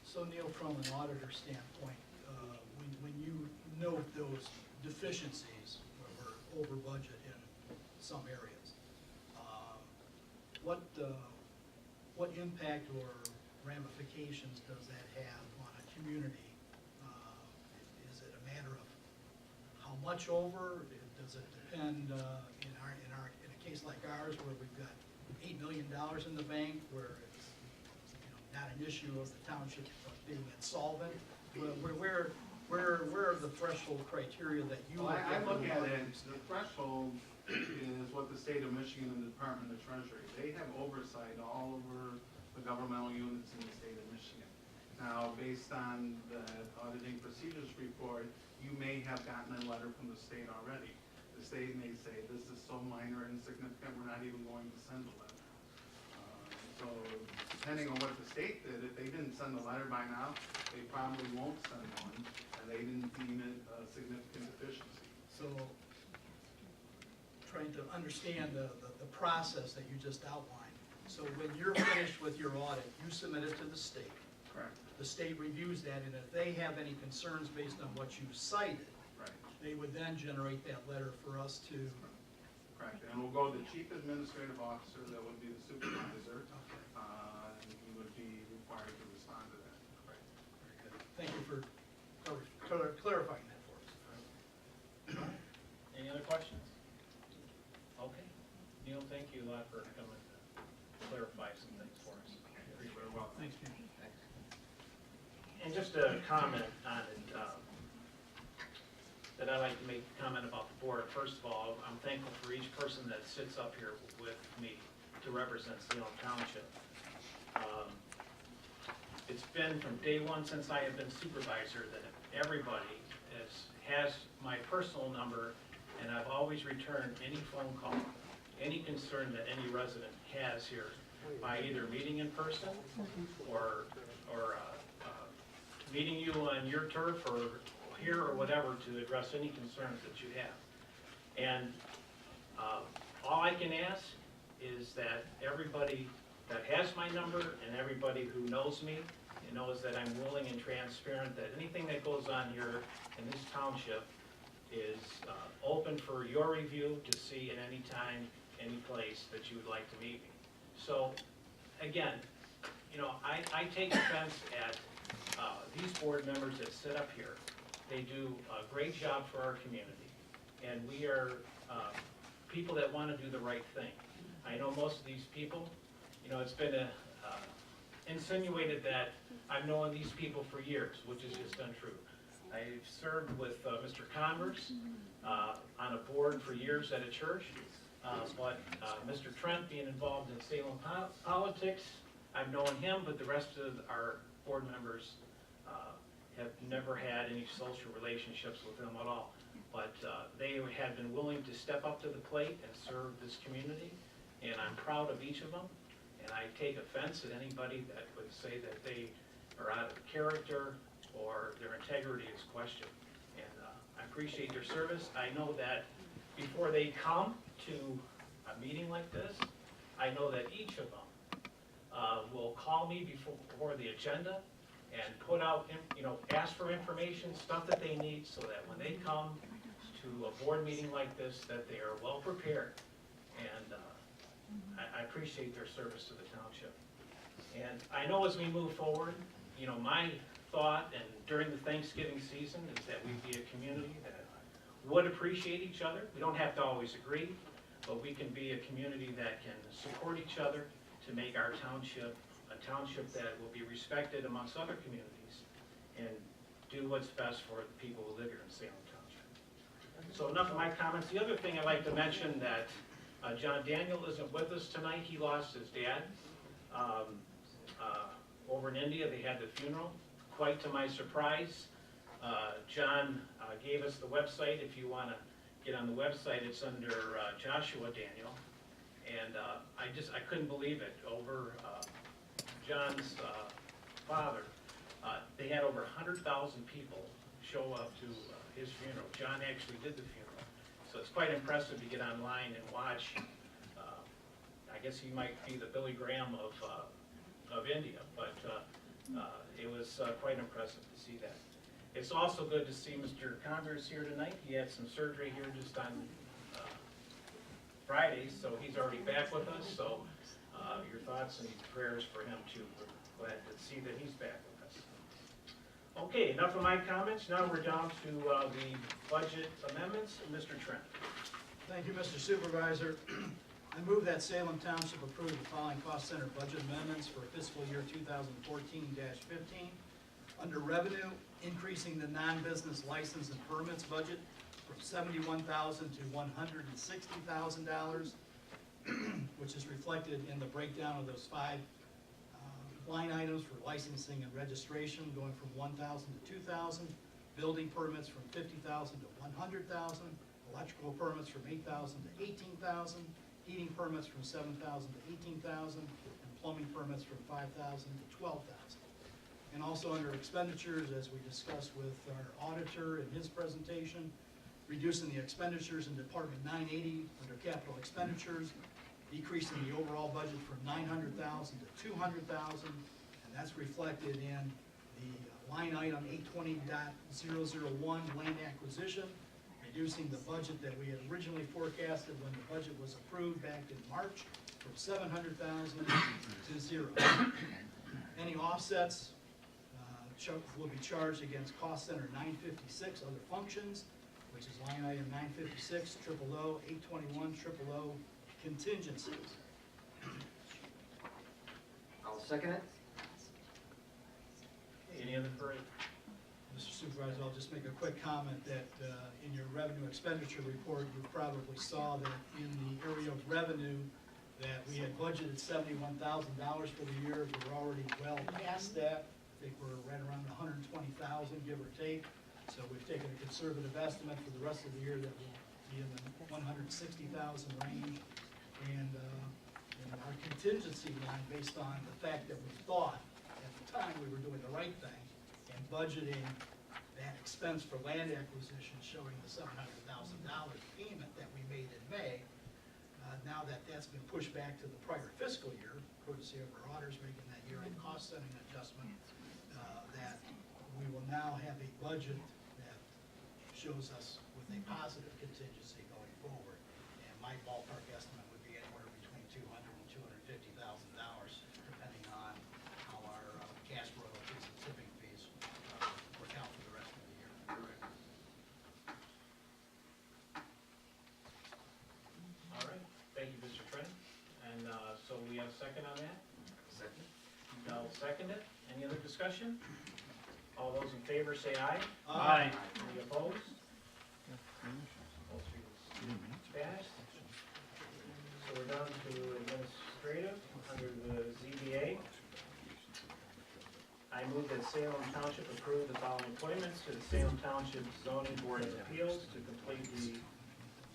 So Neil, from an auditor standpoint, when you note those deficiencies where we're over budget in some areas, what impact or ramifications does that have on a community? Is it a matter of how much over? Does it depend, in a case like ours, where we've got $8 million in the bank, where it's, not an issue of the township being insolvent? Where are the threshold criteria that you Well, look I at? look at it, the threshold is what the state of Michigan and the Department of Treasury, they have oversight all over the governmental units in the state of Michigan. Now, based on the auditing procedures report, you may have gotten a letter from the state already. The state may say, this is so minor and insignificant, we're not even going to send a letter. So depending on what the state did, if they didn't send a letter by now, they probably won't send one, and they didn't deem it a significant deficiency. So, trying to understand the process that you just outlined. So when you're finished with your audit, you submit it to the state. Correct. The state reviews that, and if they have any concerns based on what you cited, Right. they would then generate that letter for us to, Correct, and we'll go to the chief administrative officer, that would be the supervisor, okay, and he would be required to respond to that. very good. Thank you for clarifying that for us. Any other questions? Okay. Neil, thank you a lot for coming to clarify some things for us. Appreciate it. Welcome. Thanks, Jim. And just a comment on it, that I'd like to make a comment about the board. First of all, I'm thankful for each person that sits up here with me to represent Salem Township. It's been from day one since I have been supervisor that everybody has my personal number, and I've always returned any phone call, any concern that any resident has here by either meeting in person or meeting you on your turf or here or whatever to address any concerns that you have. And all I can ask is that everybody that has my number and everybody who knows me and knows that I'm willing and transparent, that anything that goes on here in this township is open for your review to see at any time, any place that you would like to meet me. So, again, you know, I take offense at these board members that sit up here. They do a great job for our community, and we are people that want to do the right thing. I know most of these people, you know, it's been insinuated that I've known these people for years, which is just untrue. I've served with Mr. Converse on a board for years at a church, but Mr. Trent being involved in Salem politics, I've known him, but the rest of our board members have never had any social relationships with him at all. But they have been willing to step up to the plate and serve this community, and I'm proud of each of them. And I take offense at anybody that would say that they are out of character or their integrity is questioned. And I appreciate their service. I know that before they come to a meeting like this, I know that each of them will call me before the agenda and put out, you know, ask for information, stuff that they need, so that when they come to a board meeting like this, that they are well prepared. And I appreciate their service to the township. And I know as we move forward, you know, my thought, and during the Thanksgiving season, is that we be a community that would appreciate each other. We don't have to always agree, but we can be a community that can support each other to make our township a township that will be respected amongst other communities and do what's best for the people who live here in Salem Township. So enough of my comments. The other thing I'd like to mention that John Daniel isn't with us tonight. He lost his dad over in India. They had the funeral. Quite to my surprise, John gave us the website. If you want to get on the website, it's under Joshua Daniel. And I couldn't believe it. Over John's father, they had over 100,000 people show up to his funeral. John actually did the funeral. So it's quite impressive to get online and watch. I guess he might be the Billy Graham of India, but it was quite impressive to see that. It's also good to see Mr. Converse here tonight. He had some surgery here just on Friday, so he's already back with us. So your thoughts and prayers for him too. We're glad to see that he's back with us. Okay, enough of my comments. Now we're down to the budget amendments. Mr. Trent. Thank you, Mr. Supervisor. I move that Salem Township approve the following cost center budget amendments for fiscal year 2014-15. Under revenue, increasing the non-business license and permits budget from $71,000 to $160,000, which is reflected in the breakdown of those 5 line items for licensing and registration, going from 1,000 to 2,000, building permits from 50,000 to 100,000, electrical permits from 8,000 to 18,000, heating permits from 7,000 to 18,000, and plumbing permits from 5,000 to 12,000. And also under expenditures, as we discussed with our auditor in his presentation, reducing the expenditures in Department 980 under capital expenditures, decreasing the overall budget from $900,000 to $200,000, and that's reflected in the line item 820.001 land acquisition, reducing the budget that we had originally forecasted when the budget was approved back in March from $700,000 to 0. Any offsets will be charged against cost center 956 other functions, which is line item 956 000 821 000 contingencies. I'll second it. Any other further? Mr. Supervisor, I'll just make a quick comment that in your revenue expenditure report, you probably saw that in the area of revenue that we had budgeted $71,000 for the year. We're already well past that think we're right around 120,000, give or take. So we've taken a conservative estimate for the rest of the year that will be in the 160,000 range. And our contingency line, based on the fact that we thought at the time we were doing the right thing and budgeting that expense for land acquisition, showing the $700,000 payment that we made in May. Now that that's been pushed back to the prior fiscal year, courtesy of our auditors making that year-end cost-setting adjustment, that we will now have a budget that shows us with a positive contingency going forward. And my ballpark estimate would be anywhere between $200,000 and $250,000, depending on how our gas royalties and tipping fees work out for the rest of the year. All right, thank you, Mr. Trent. And so we have a second on that? Second. I'll second it. Any other discussion? All those in favor say aye. Aye. Any opposed? Motion is passed. So we're down to administrative, under the ZBA. I move that Salem Township approve the following appointments to the Salem Township Zoning Board of Appeals to complete the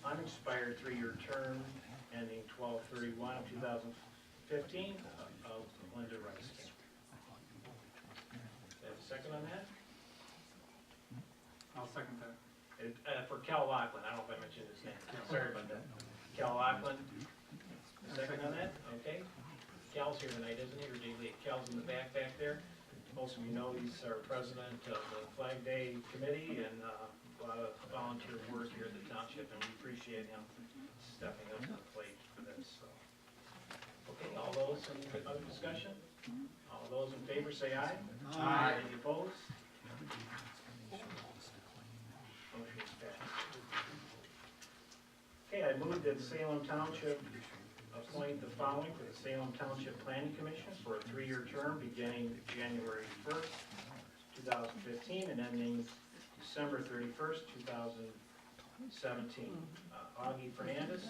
unexpired three-year term ending 12/31/2015 of Linda Rice. Have a second on that? I'll second that. For Cal Lockland, I don't know if I mentioned his name, sorry about that. Cal Lockland, a second on that, okay? Cal's here tonight, isn't he, or Dee Lee? Cal's in the back there. Most of you know he's our president of the Flag Day Committee, and a lot of volunteer work here at the township, and we appreciate him stepping up to the plate for this, so. Okay, all those in other discussion? All those in favor say aye. Aye. Any opposed? Motion is passed. Okay, I move that Salem Township appoint the following for the Salem Township Planning Commission for a three-year term beginning January 1st, 2015, and ending December 31st, 2017. Augie Fernandez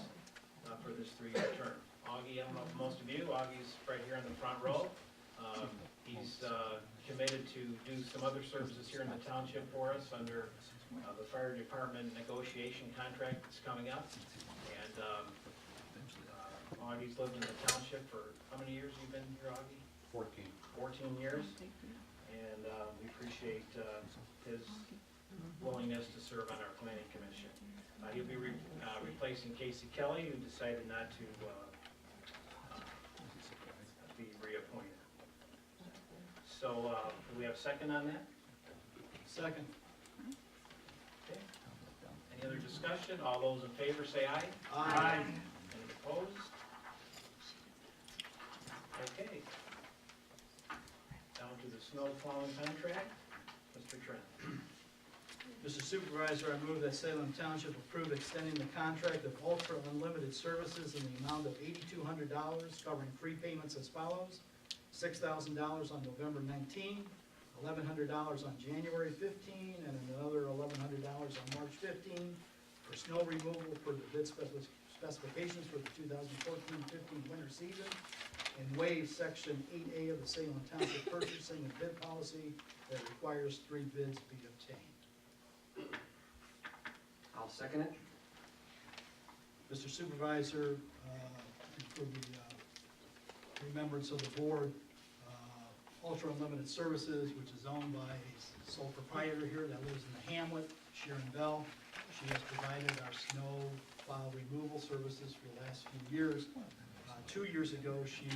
for this three-year term. Augie, I don't know if most of you, Augie's right here in the front row. He's committed to do some other services here in the township for us under the fire department negotiation contract that's coming up. And Augie's lived in the township for, how many years you've been here, Augie? 14. 14 years. And we appreciate his willingness to serve on our planning commission. He'll be replacing Casey Kelly, who decided not to be reappointed. So, do we have a second on that? Second. Okay. Any other discussion? All those in favor say aye. Aye. Any opposed? Okay. Down to the snow plowing contract. Mr. Trent. Mr. Supervisor, I move that Salem Township approve extending the contract of Ultra Unlimited Services in the amount of $8,200, covering free payments as follows: $6,000 on November 19, $1,100 on January 15, and another $1,100 on March 15 for snow removal per the bid specifications for the 2014-15 winter season, and waive Section 8A of the Salem Township Purchasing and Bid Policy that requires 3 bids be obtained. I'll second it. Mr. Supervisor, for the remembrance of the board, Ultra Unlimited Services, which is owned by a sole proprietor here that lives in the hamlet, Sharon Bell. She has provided our snow plow removal services for the last few years. 2 years ago, she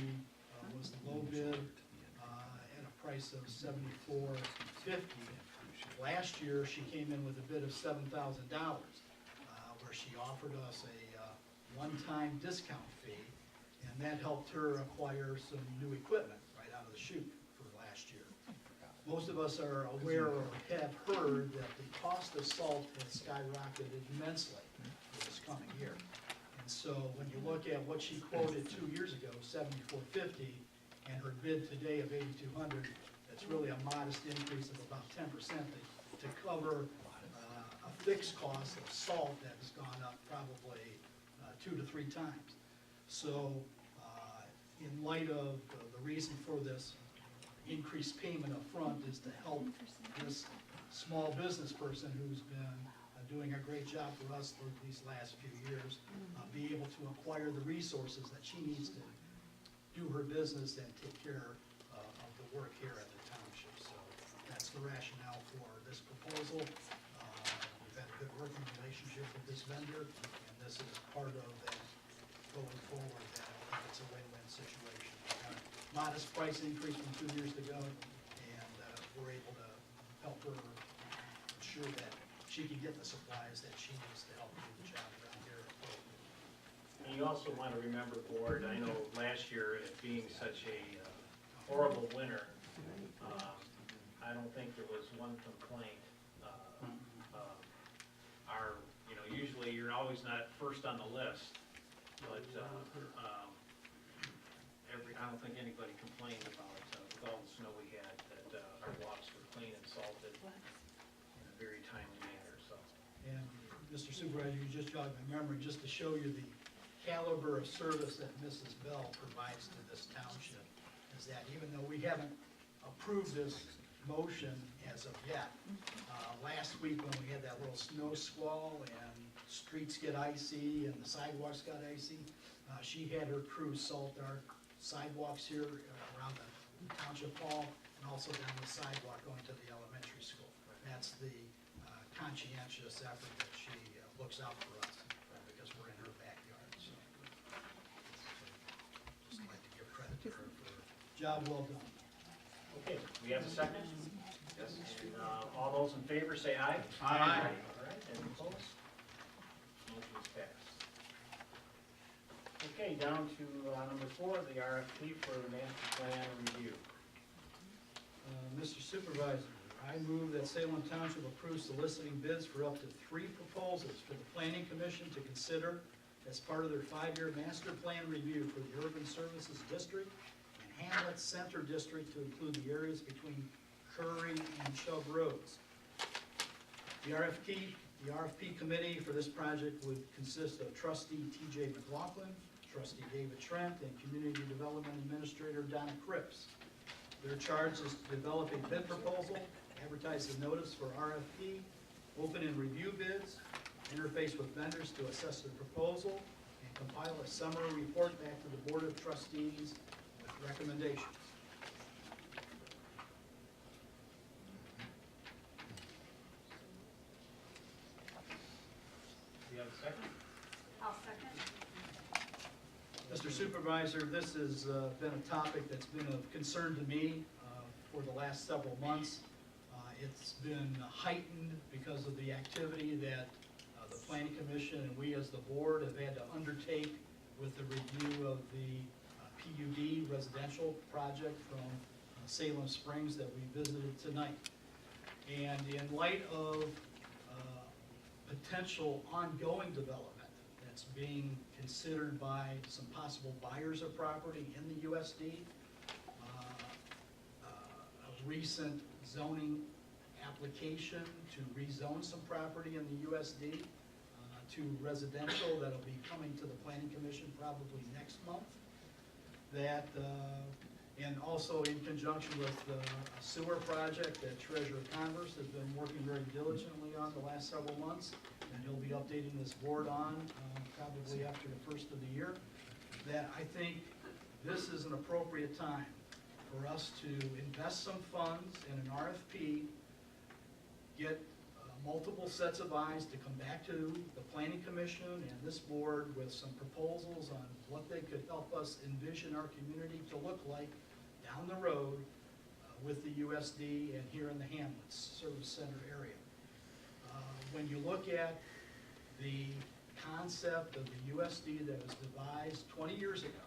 was the low bid at a price of $74.50. Last year, she came in with a bid of $7,000, where she offered us a one-time discount fee, and that helped her acquire some new equipment right out of the chute for last year. Most of us are aware or have heard that the cost of salt has skyrocketed immensely for this coming year. And so when you look at what she quoted 2 years ago, $74.50, and her bid today of $8,200, it's really a modest increase of about 10% to cover a fixed cost of salt that has gone up probably 2 to 3 times. So in light of the reason for this increased payment up front is to help this small business person who's been doing a great job for us for these last few years, be able to acquire the resources that she needs to do her business and take care of the work here at the township. So that's the rationale for this proposal. We've had a good working relationship with this vendor, and this is part of that going forward, that I think it's a win-win situation. Modest price increase from 2 years ago, and we're able to help her ensure that she can get the supplies that she needs to help do the job around here. And you also want to remember, board, I know last year, it being such a horrible winter, I don't think there was one complaint. Usually you're always not first on the list, but I don't think anybody complained about, with all the snow we had, that our walks were clean and salted in a very timely manner, so. And Mr. Supervisor, you just jogged my memory, just to show you the caliber of service that Mrs. Bell provides to this township, is that even though we haven't approved this motion as of yet, last week when we had that little snow squall and streets get icy and the sidewalks got icy, she had her crew salt our sidewalks here around the township hall and also down the sidewalk going to the elementary school. That's the conscientious effort that she looks out for us because we're in her backyard. So just like to give credit to her for a job well done. Okay, we have a second? Yes. And all those in favor say aye. Aye. All right, and opposed? Motion is passed. Okay, down to number 4, the RFP for the master plan review. Mr. Supervisor, I move that Salem Township approve soliciting bids for up to 3 proposals for the Planning Commission to consider as part of their 5-year master plan review for the Urban Services District and Hamlet Center District to include the areas between Curry and Chubb Roads. The RFP committee for this project would consist of trustee T.J. McLaughlin, trustee David Trent, and community development administrator Donna Cripps. Their charge is to develop a bid proposal, advertise the notice for RFP, open and review bids, interface with vendors to assess the proposal, and compile a summary report back to the Board of Trustees with recommendations. Do you have a second? I'll second. Mr. Supervisor, this has been a topic that's been of concern to me for the last several months. It's been heightened because of the activity that the Planning Commission and we as the board have had to undertake with the review of the PUD residential project from Salem Springs that we visited tonight. And in light of potential ongoing development that's being considered by some possible buyers of property in the USD, a recent zoning application to rezone some property in the USD to residential that'll be coming to the Planning Commission probably next month. That, and also in conjunction with the sewer project that Treasurer Converse has been working very diligently on the last several months, and he'll be updating this board on probably after the first of the year, that I think this is an appropriate time for us to invest some funds in an RFP, get multiple sets of eyes to come back to the Planning Commission and this board with some proposals on what they could help us envision our community to look like down the road with the USD and here in the Hamlets Service Center area. When you look at the concept of the USD that was devised 20 years ago,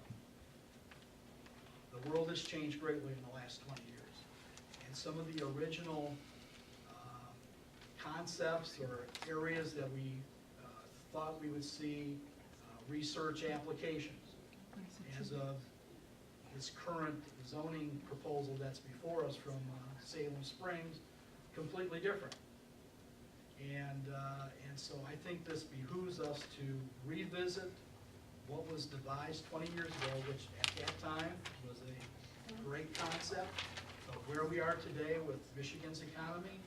the world has changed greatly in the last 20 years. And some of the original concepts or areas that we thought we would see research applications as of this current zoning proposal that's before us from Salem Springs, completely different. And so I think this behooves us to revisit what was devised 20 years ago, which at that time was a great concept, of where we are today with Michigan's economy,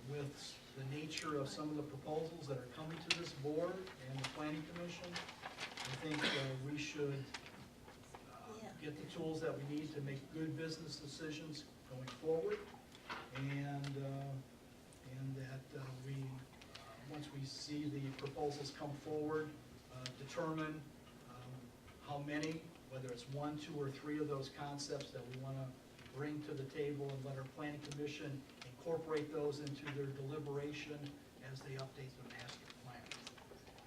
with the nature of some of the proposals that are coming to this board and the planning commission, I think we should get the tools that we need to make good business decisions going forward, and that we, once we see the proposals come forward, determine how many, whether it's 1, 2, or 3 of those concepts that we want to bring to the table, and let our planning commission incorporate those into their deliberation as they update the master plan.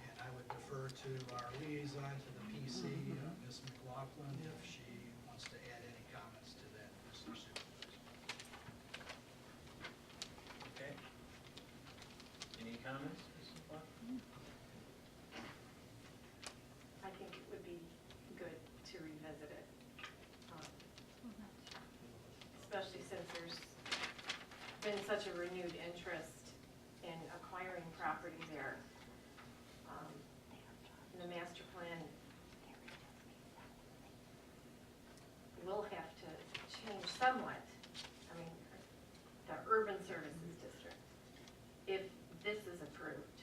And I would defer to our liaison to the PC, Ms. McLaughlin, if she wants to add any comments to that, Mr. Supervisor. Okay. Any comments, Mrs. McLaughlin? I think it would be good to revisit it. Especially since there's been such a renewed interest in acquiring property there. The master plan will have to change somewhat. I mean, the urban services district, if this is approved,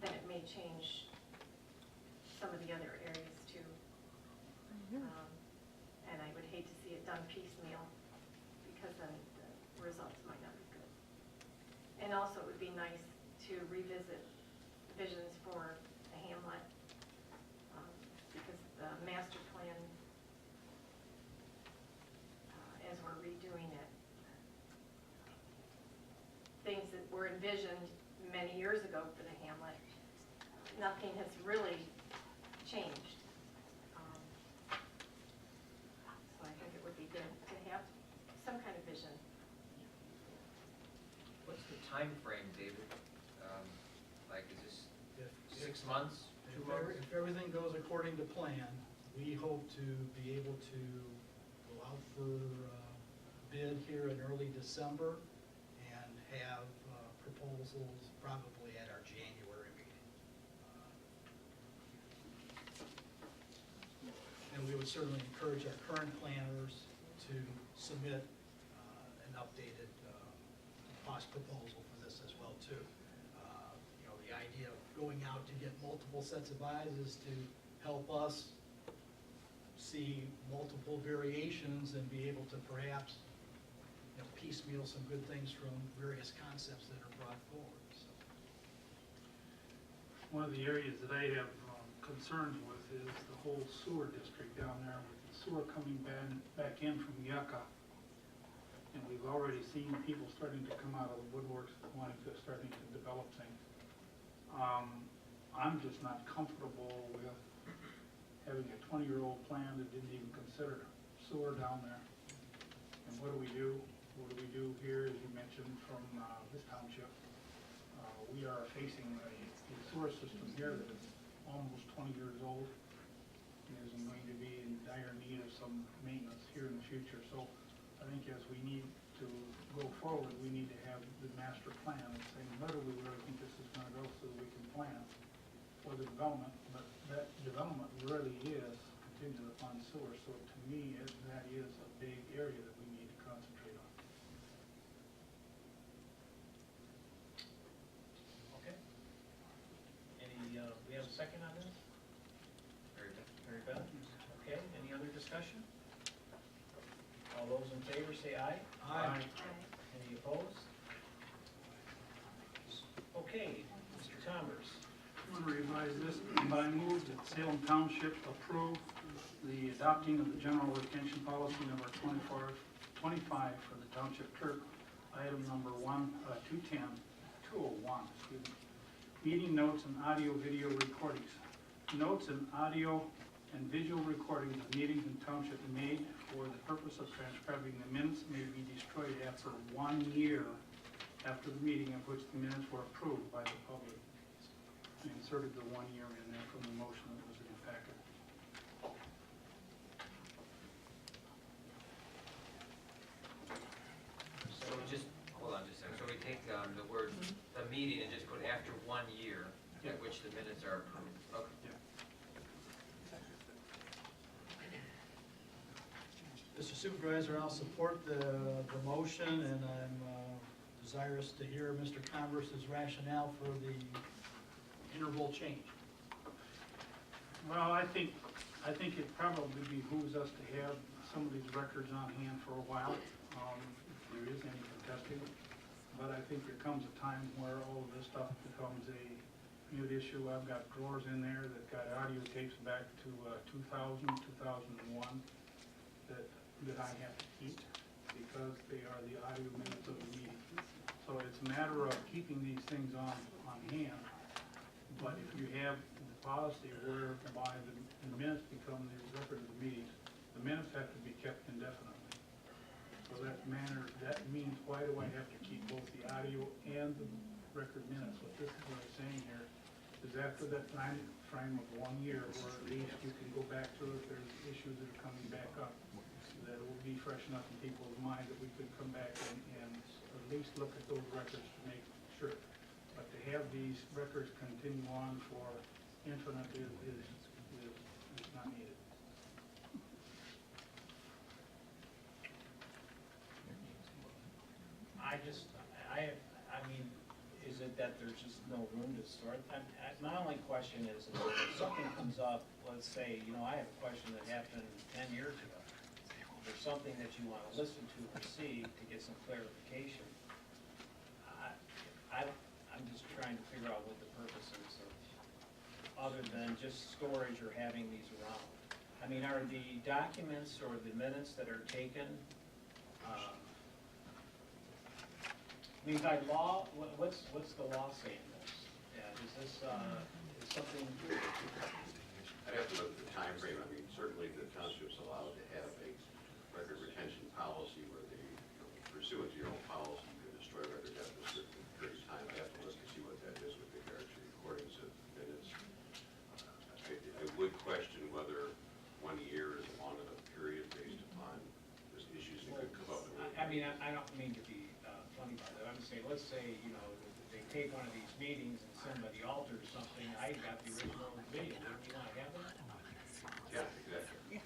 then it may change some of the other areas too. And I would hate to see it done piecemeal, because then the results might not be good. And also, it would be nice to revisit visions for the hamlet, because the master plan, as we're redoing it, things that were envisioned many years ago for the hamlet, nothing has really changed. So I think it would be good to have some kind of vision. What's the time frame, David? Like, is this If- 6 months, 2 If months? if everything goes according to plan, we hope to be able to go out for bid here in early December and have proposals probably at our January meeting. And we would certainly encourage our current planners to submit an updated cost proposal for this as well too. You know, the idea of going out to get multiple sets of eyes is to help us see multiple variations and be able to perhaps, you know, piecemeal some good things from various concepts that are brought forward, so. One of the areas that I have concerns with is the whole sewer district down there, with the sewer coming back in from Yucca. And we've already seen people starting to come out of the woodworks wanting to, starting to develop things. I'm just not comfortable with having a 20-year-old plan that didn't even consider sewer down there. And what do we do? What do we do here, as you mentioned, from this township? We are facing a sewer system here that is almost 20 years old and is going to be in dire need of some maintenance here in the future. So I think as we need to go forward, we need to have the master plan and saying, where do we really think this is going to go, so that we can plan for the development. But that development really is contingent upon sewer. So to me, that is a big area that we need to concentrate on. Okay. Any, we have a second on this? Mary Beth? Okay, any other discussion? All those in favor say aye. Aye. Any opposed? Okay, Mr. Chambers. I'm going to revise this, but I move that Salem Township approve the adopting of the general retention policy number 25 for the township clerk, item number 201, excuse me. Meeting notes and audio video recordings. Notes and audio and visual recordings of meetings in township made for the purpose of transcribing the minutes may be destroyed after 1 year after the meeting of which the minutes were approved by the public. I inserted the 1 year in there from the motion that was in the packet. So just, hold on just a second, so we take the word, the meeting, and just put after 1 year at which the minutes are approved. Okay. Yeah. Mr. Supervisor, Supervisor, I'll support the motion, and I'm desirous to hear Mr. Converse's rationale for the interval change. Well, I think it probably behooves us to have some of these records on hand for a while, if there is any contesting. But I think there comes a time where all of this stuff becomes a mute issue. I've got drawers in there that got audio tapes back to 2000, 2001 that I have to keep because they are the audio minutes of the meeting. So it's a matter of keeping these things on hand. But if you have the policy whereby the minutes become the record of the meetings, the minutes have to be kept indefinitely. So that means why do I have to keep both the audio and the record minutes? What this is what I'm saying here is after that time frame of 1 year, where at least you can go back to if there's issues that are coming back up, that it will be fresh enough in people's mind that we could come back and at least look at those records to make sure. But to have these records continue on for infinite is not needed. I mean, is it that there's just no room to store it? My only question is, if something comes up, let's say, I have a question that happened 10 years ago. There's something that you want to listen to or see to get some clarification. I'm just trying to figure out what the purpose is of, other than just storage or having these around. I mean, are the documents or the minutes that are taken, I mean, by law, what's the law saying this? Yeah, is this, is something? I'd have to look at the time frame. I mean, certainly the township's allowed to have a record retention policy where they, pursuant to your own policy, you can destroy records after a certain period of time. I have to look to see what that is with regard to recordings of minutes. I would question whether 1 year is a long enough period based upon the issues that could come up. I mean, I don't mean to be funny about that. I'm saying, let's say, they take one of these meetings and somebody alters something. I got the original video. Wouldn't you want to have that? Yeah, exactly.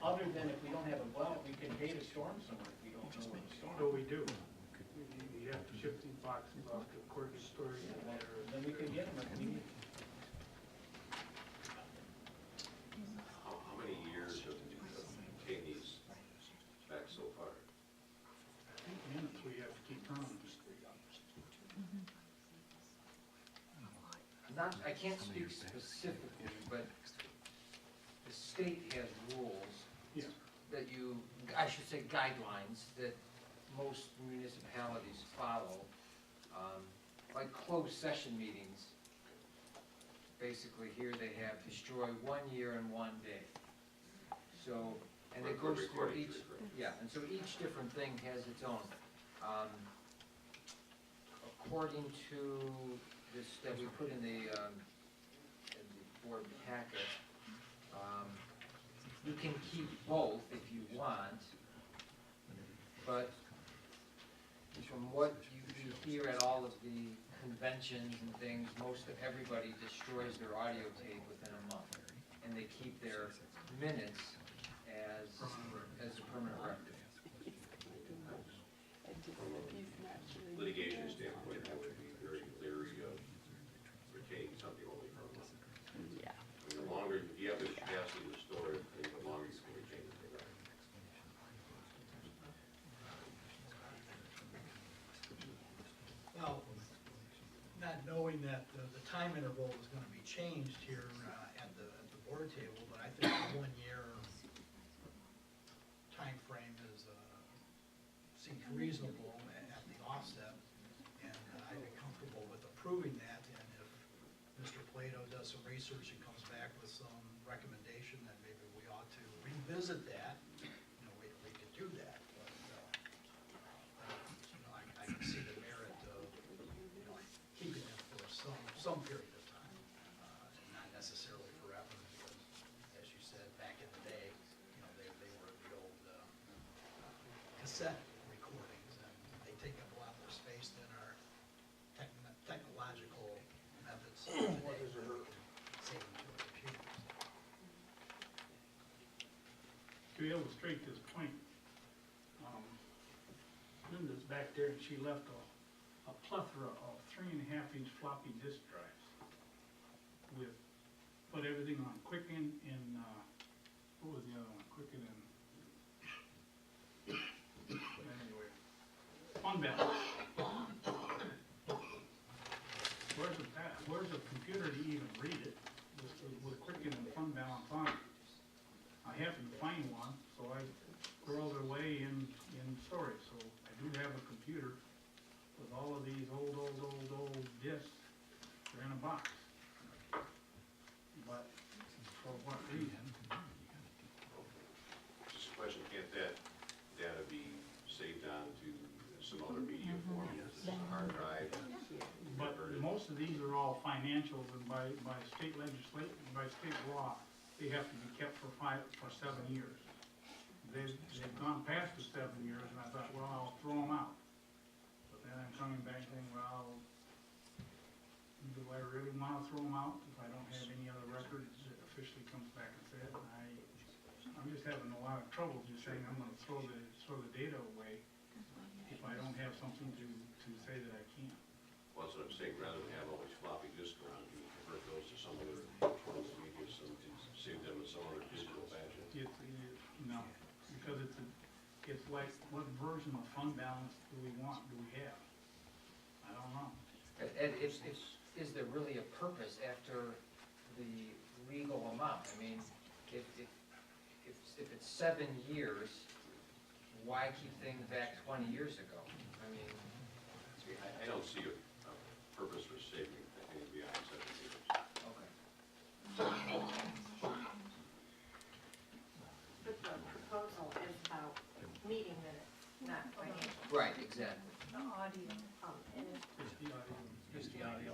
Other than if we don't have a, we can date a storm somewhere if we don't know where the storm. So we do. You have to ship these boxes off to Court Storage. Then we can get them if we need. How many years have you obtained these back so far? Minutes we have to keep on. I can't speak specifically, but the state has rules Yeah. that I should say guidelines that most municipalities follow. Like closed session meetings, basically here they have destroy 1 year and 1 day. So, and it goes through each, yeah, and so each different thing has its own. According to this that we put in the board packet, you can keep both if you want, but from what you hear at all of the conventions and things, most of everybody destroys their audio tape within a month, and they keep their minutes as a permanent record. From a litigation standpoint, I would be very leery of retaining something only for a month. Yeah. I mean, the longer, if you have the capacity to store it, then the longer you can retain it, the better. Well, not knowing that the time interval is gonna be changed here at the board table, but I think the 1 year timeframe seems reasonable at the offset, and I'd be comfortable with approving that, and if Mr. Plato does some research and comes back with some recommendation, then maybe we ought to revisit that, we could do that, but, I can see the merit of, keeping it for some period of time, not necessarily forever, because, as you said, back in the day, they were the old cassette recordings, and they take up a lot more space than our technological methods to illustrate this point, Linda's back there and she left a plethora of 3.5-inch floppy disk drives with, put everything on Quicken and, what was the other one? Quicken and, anyway, Fund Balance. Where's a computer to even read it with Quicken and Fund Balance on it? I happened to find one, so I squirreled it away in storage, so I do have a computer with all of these old disks. They're in a box. But for what reason? Just a question, can't that data be saved on to some other media form, this is a hard drive? But most of these are all financials, and by state legislation, by state law, they have to be kept for 7 years. They've gone past the 7 years, and I thought, well, I'll throw them out. But then I'm coming back saying, well, do I really want to throw them out if I don't have any other records that officially comes back and says, I'm just having a lot of trouble just saying I'm going to throw the data away if I don't have something to say that I can't. Well, that's what I'm saying, rather than have all these floppy disks around, you convert those to some other forms of media, so to save them in some other digital fashion. No, because it's like, what version of fund balance do we want, do we have? I don't know. And is there really a purpose after the legal amount? I mean, if it's 7 years, why keep things back 20 years ago? I mean, I don't see a purpose for saving anything beyond 7 years. okay. But the proposal is about meeting minutes, not financial. Right, exactly. The audio. And if Just the audio.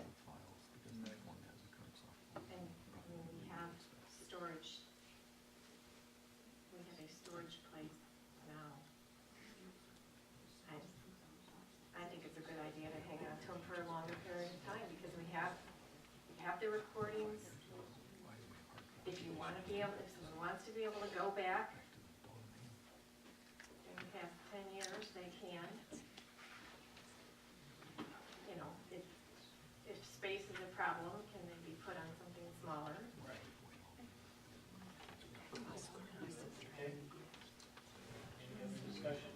And we have storage, we have a storage place now. I think it's a good idea to hang on to them for a longer period of time, because we have the recordings. If you want to be able, if someone wants to be able to go back in the past 10 years, they can. You know, if space is a problem, can they be put on something smaller? Okay. Any other discussion?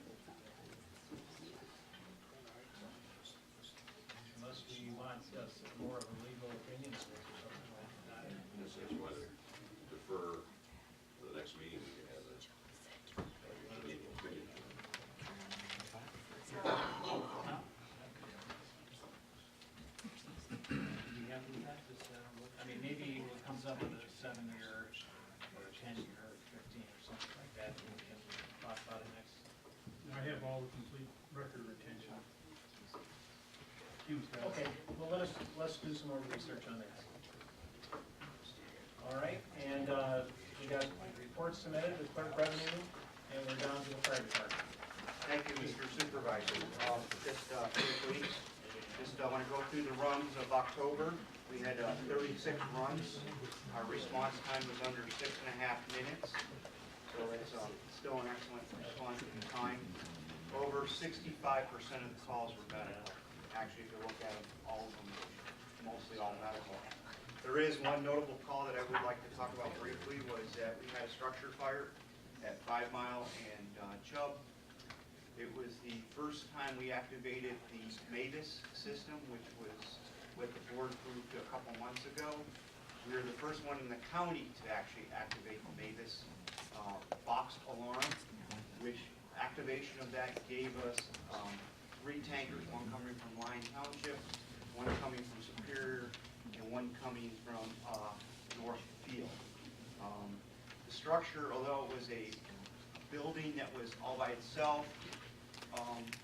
Unless we want more of a legal opinion or something like that. Unless you want to defer to the next meeting, we can have a legal opinion. You happy with that? I mean, maybe it comes up with a 7-year or a 10-year or 15 or something like that, and we can talk about it next. I have all the complete record retention. Kim's got it. Okay, well, let's do some more research on that. All right, and we got reports submitted to clerk revenue, and we're down to the fire department. Thank you, Mr. Supervisor. Just briefly, want to go through the runs of October. We had 36 runs. Our response time was under 6.5 minutes, so it's still an excellent response time. Over 65% of the calls were medical. Actually, if you look at them, all of them, mostly all medical. There is one notable call that I would like to talk about briefly, was that we had a structure fire at 5 Mile and Chubb. It was the first time we activated the Mavis system, which was what the board approved a couple months ago. We were the first one in the county to actually activate the Mavis box alarm, which activation of that gave us 3 tankers, one coming from Lyon Township, one coming from Superior, and one coming from Northfield. The structure, although it was a building that was all by itself,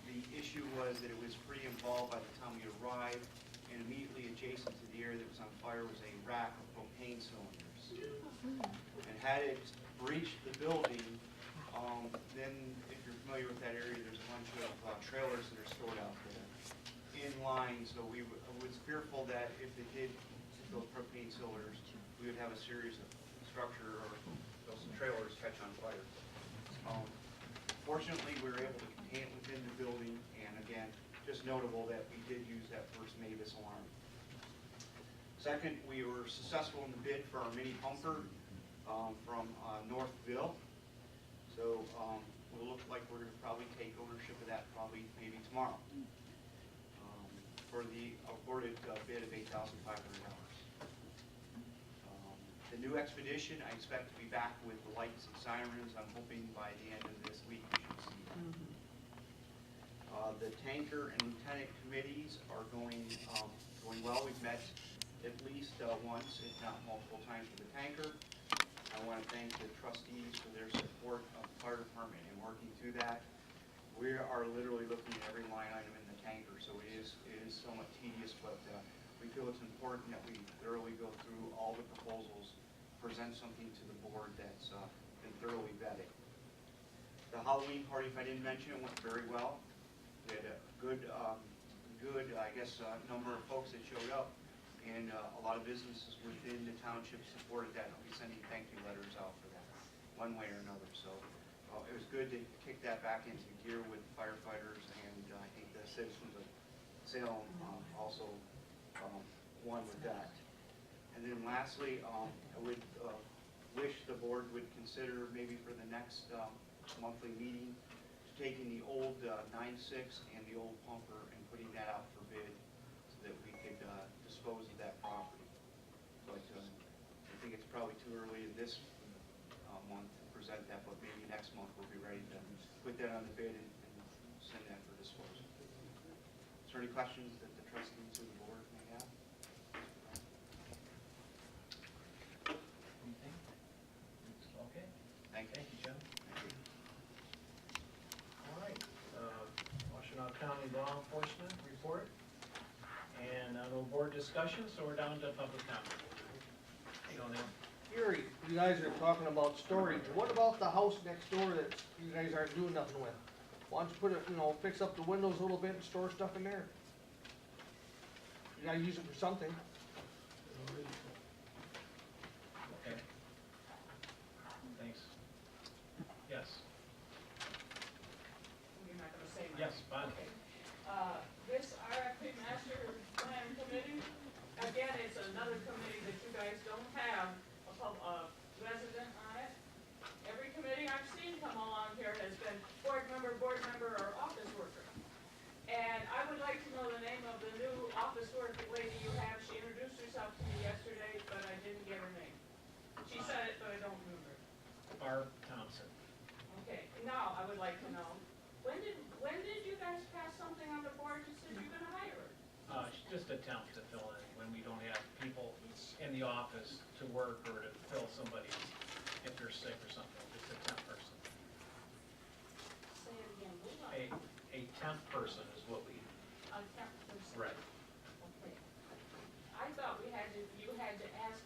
the issue was that it was pretty involved by the time we arrived, and immediately adjacent to the area that was on fire was a rack of propane cylinders. And had it breached the building, then if you're familiar with that area, there's a bunch of trailers that are stored out there in line, so we was fearful that if they did those propane cylinders, we would have a series of structure or those trailers catch on fire. Fortunately, we were able to contain it within the building, and again, just notable that we did use that first Mavis alarm. Second, we were successful in the bid for our mini pumper from Northville. So it'll look like we're gonna probably take ownership of that probably maybe tomorrow. For the awarded bid of $8,500. The new expedition, I expect to be back with the lights and sirens. I'm hoping by the end of this week we should see that. The tanker and lieutenant committees are going well. We've met at least once, if not multiple times, for the tanker. I want to thank the trustees for their support of the fire department and working through that. We are literally looking at every line item in the tanker, so it is somewhat tedious, but we feel it's important that we thoroughly go through all the proposals, present something to the board that's been thoroughly vetted. The Halloween party, if I didn't mention it, went very well. We had a good, I guess, number of folks that showed up, and a lot of businesses within the township supported that. I'll be sending thank you letters out for that, one way or another. So it was good to kick that back into gear with firefighters, and I think the citizens of Salem also won with that. And then lastly, I would wish the board would consider maybe for the next monthly meeting, taking the old 9.6 and the old pumper and putting that out for bid so that we could dispose of that property. But I think it's probably too early in this month to present that, but maybe next month we'll be ready to put that on the bid and send that for disposal. Is there any questions that the trustees or the board may have? Anything? Okay. Thank you. Thank you, Jim. All right, Washtenaw County Law Enforcement report. And no board discussion, so we're down to public comment. You know, Gary, you guys are talking about storage. What about the house next door that you guys aren't doing nothing with? Why don't you put it, fix up the windows a little bit and store stuff in there? You gotta use it for something. okay. Thanks. Yes, You're not gonna say much. yes, Bob. Okay. This RFP Master Plan Committee, again, it's another committee that you guys don't have a resident on it. Every committee I've seen come along here has been board member, or office worker. And I would like to know the name of the new office worker lady you have. She introduced herself to me yesterday, but I didn't get her name. She said it, but I don't remember. Barb Thompson. Okay, now I would like to know, when did you guys pass something on the board that said you're gonna hire her? She's just attempt to fill in when we don't have people in the office to work or to fill somebody if they're sick or something. It's a temp person. Say it again, move on. A temp person is what we, A temp person. right. Okay. I thought you had to ask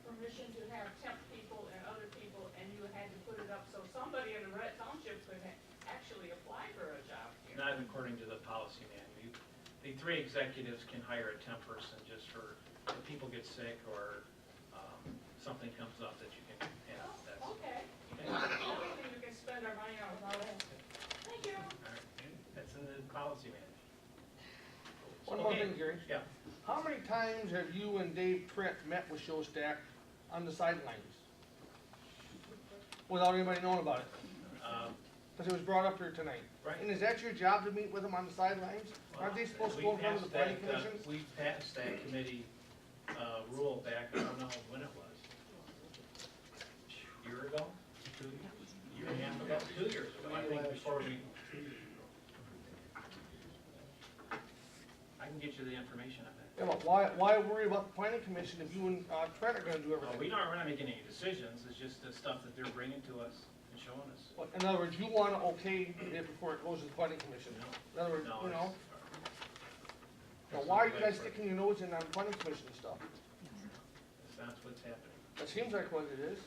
permission to have temp people and other people, and you had to put it up so somebody in the Red Township could actually apply for a job here. Not according to the policy manual. The three executives can hire a temp person just for, if people get sick or something comes up that you can have. That's, Oh, okay. okay. Everything we can spend our money on without asking. Thank you. All right. That's in the policy manual. One more Okay. thing, Gary. Yeah. How many times have you and Dave Trent met with Showstack on the sidelines? Without anybody knowing about it? Because it was brought up here tonight. Right. And is that your job to meet with them on the sidelines? Aren't they supposed to go in front of the planning commission? We passed that committee rule back, I don't know when it was. A year ago? 2 years? Year and a half ago? 2 years ago, I think, before we. I can get you the information on that. Yeah, but why worry about the planning commission if you and Trent are gonna do everything? We're not making any decisions, it's just the stuff that they're bringing to us and showing us. Well, in other words, you wanna okay it before it goes to the planning commission? No. In other words, No, you know, now it's why are not you guys right. sticking your nose in on planning commission stuff? That's what's happening. That seems like what it is.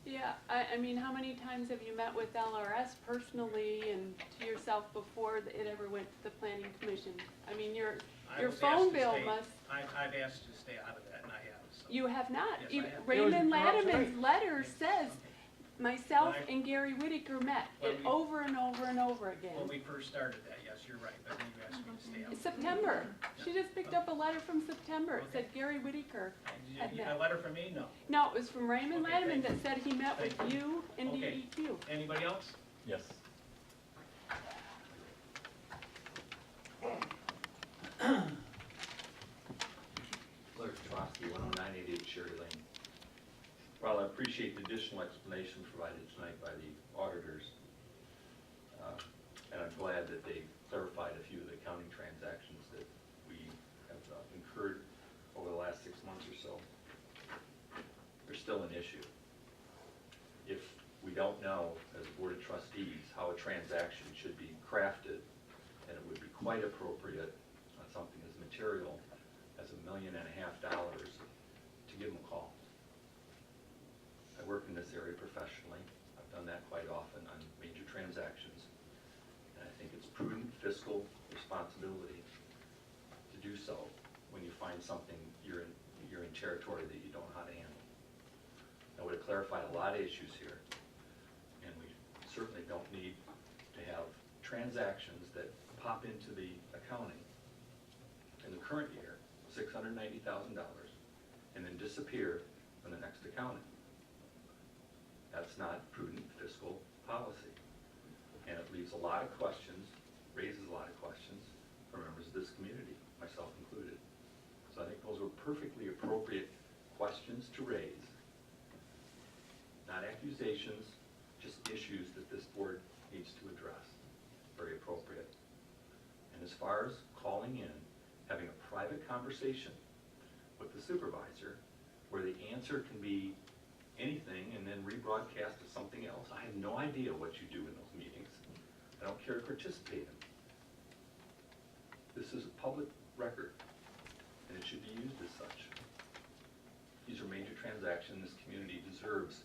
Yeah, I mean, how many times have you met with LRS personally and to yourself before it ever went to the planning commission? I mean, your I was phone asked to bill stay- must, I've asked to stay out of that, and I have, so. you have not. Yes, I Even have. Raymond It was brought up Latimer's tonight. letter says, myself When I- and Gary Whitaker met When it we- over and over and over When again. we first started that, yes, you're right, but then you asked me to stay out. September, she just picked up a letter from September, it said Gary Whitaker. And you got a letter from me? No. No, it was from Raymond Okay, Letterman thank that said he met with Thank you and Okay. DEQ. Anybody else? Yes. Larry Trosky, 10988 Sherry Lane. While I appreciate the additional explanation provided tonight by the auditors, and I'm glad that they clarified a few of the accounting transactions that we have incurred over the last 6 months or so, there's still an issue. If we don't know, as a Board of Trustees, how a transaction should be crafted, then it would be quite appropriate on something as material as $1.5 million to give them a call. I work in this area professionally. I've done that quite often on major transactions. And I think it's prudent fiscal responsibility to do so when you find something you're in territory that you don't know how to handle. That would have clarified a lot of issues here. And we certainly don't need to have transactions that pop into the accounting in the current year, $690,000, and then disappear from the next accounting. That's not prudent fiscal policy. And it leaves a lot of questions, raises a lot of questions for members of this community, myself included. So I think those were perfectly appropriate questions to raise. Not accusations, just issues that this board needs to address. Very appropriate. And as far as calling in, having a private conversation with the supervisor, where the answer can be anything and then rebroadcast to something else. I have no idea what you do in those meetings. I don't care to participate in. This is a public record, and it should be used as such. These are major transactions. This community deserves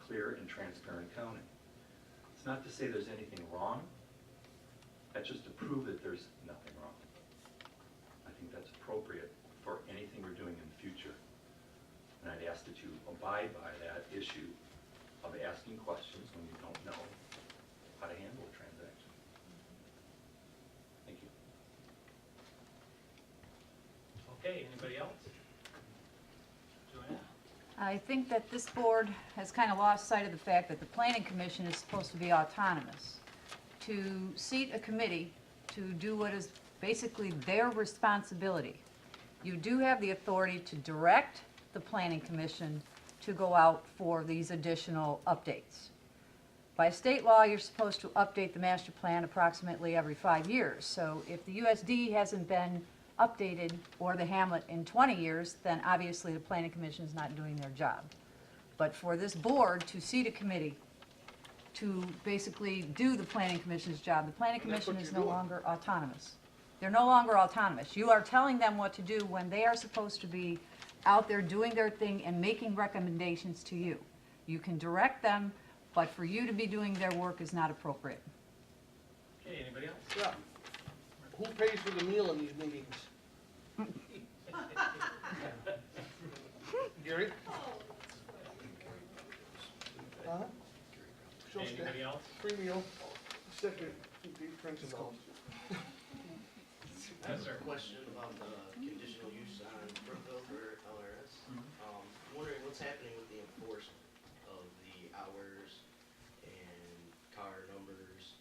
clear and transparent accounting. It's not to say there's anything wrong. That's just to prove that there's nothing wrong. I think that's appropriate for anything we're doing in the future. And I'd ask that you abide by that issue of asking questions when you don't know how to handle a transaction. Thank you. Okay, anybody else? Joanne? I think that this board has kind of lost sight of the fact that the planning commission is supposed to be autonomous. To seat a committee to do what is basically their responsibility. You do have the authority to direct the planning commission to go out for these additional updates. By state law, you're supposed to update the master plan approximately every 5 years. So if the USD hasn't been updated, or the Hamlet, in 20 years, then obviously the planning commission is not doing their job. But for this board to seat a committee to basically do the planning commission's job, the planning And that's commission what is you're no doing. longer autonomous. They're no longer autonomous. You are telling them what to do when they are supposed to be out there doing their thing and making recommendations to you. You can direct them, but for you to be doing their work is not appropriate. Okay, anybody else? Yeah. Who pays for the meal in these meetings? Gary? Huh? Show Okay, anybody else? Free meal. Second, deep drinks and all. Yes, sir. Question about the conditional use on Brookville for LRS. Wondering what's happening with the enforcement of the hours and car numbers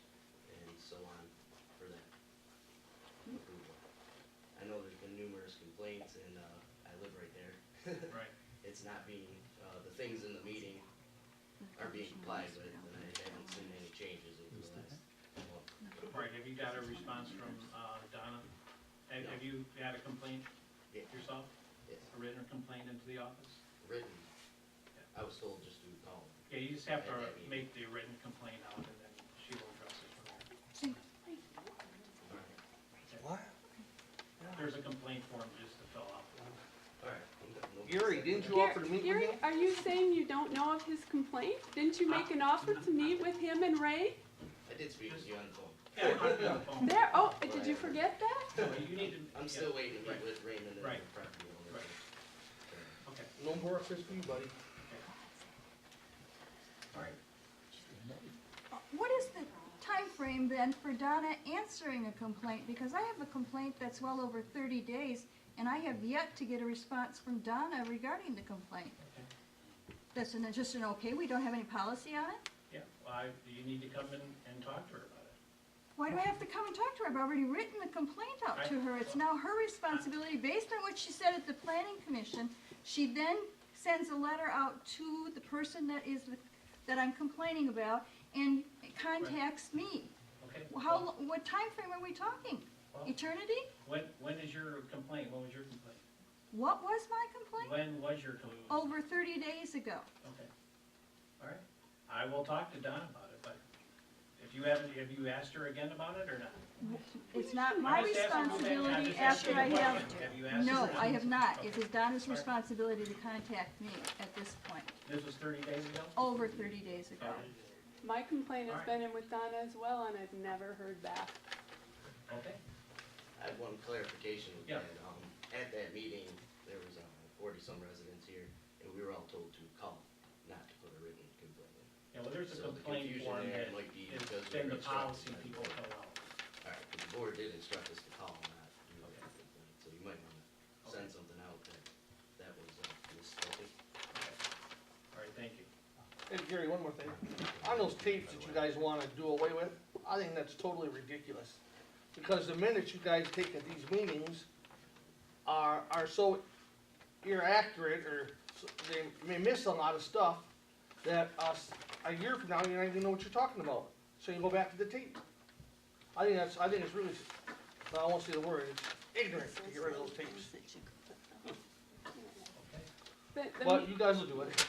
and so on for that approval. I know there's been numerous complaints and, I live right there. Right. It's not being, the things in the meeting are being complied with, and I haven't seen any changes over the last month. Right, have you got a response from Donna? Have you had a complaint yourself? Yes, A written complaint into the office? written. I was told just to call. Yeah, you just have to At that meeting. make the written complaint out, and then she will address it from there. What? There's a complaint form just to fill out. Alright. Gary, didn't you offer to meet with Gary, him? are you saying you don't know of his complaint? Didn't you make an offer to meet with him and Ray? I did speak with you on the phone. Yeah, on the phone. There, oh, did you forget that? No, you need to. I'm still waiting to meet with Raymond and Right. the property owner. Right. Okay, No more fish for you, buddy. all right. frame then for Donna answering a complaint? Because I have a complaint that's well over 30 days, and I have yet to get a response from Donna regarding the complaint. That's just an okay, we don't have any policy on it? Yeah, well, you need to come in and talk to her about it. Why do I have to come and talk to her? I've already written the complaint out to her. It's now her responsibility, based on what she said at the planning commission. She then sends a letter out to the person that I'm complaining about and contacts me. Okay? What time frame are we talking? Well, Eternity? When is your complaint? When was your complaint? What was my complaint? When was your complaint? Over 30 days ago. Okay. All right. I will talk to Don about it, but if you haven't, have you asked her again about it or not? It's not my I'm just asking you- I'm responsibility just after asking I you a have. question. Have you asked No, her? I have not. It is Donna's All right. responsibility to contact me at this point. This was 30 days ago? Over 30 days ago. Okay. My complaint has Alright. been in with Donna as well, and I've never heard back. Okay. I have one clarification with Yeah. that. At that meeting, there was 40-some residents here, and we were all told to call, not to put a written complaint in. Yeah, well, there's a So the complaint confusion form there that might be is because in we the were policy instructed people by the fill out. All right, but the board did instruct us to call, not do a written complaint, so you might want to send something out that was misspoken. All right, thank you. Hey, Gary, one more thing. On those tapes that you guys wanna do away with, I think that's totally ridiculous. Because the minutes you guys take at these meetings are so inaccurate, or they may miss a lot of stuff that a year from now, you don't even know what you're talking about. So you go back to the tape. I think it's really, I won't say the word, it's ignorant to get rid of those tapes. But you guys will do it.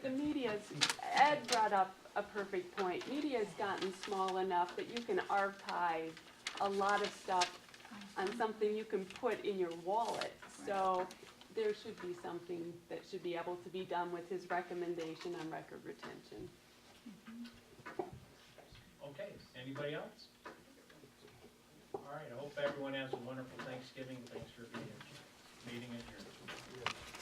The media's, Ed brought up a perfect point. Media's gotten small enough that you can archive a lot of stuff on something you can put in your wallet. So there should be something that should be able to be done with his recommendation on record retention. Okay, anybody else? All right, I hope everyone has a wonderful Thanksgiving. Thanks for being here. Meeting adjourned.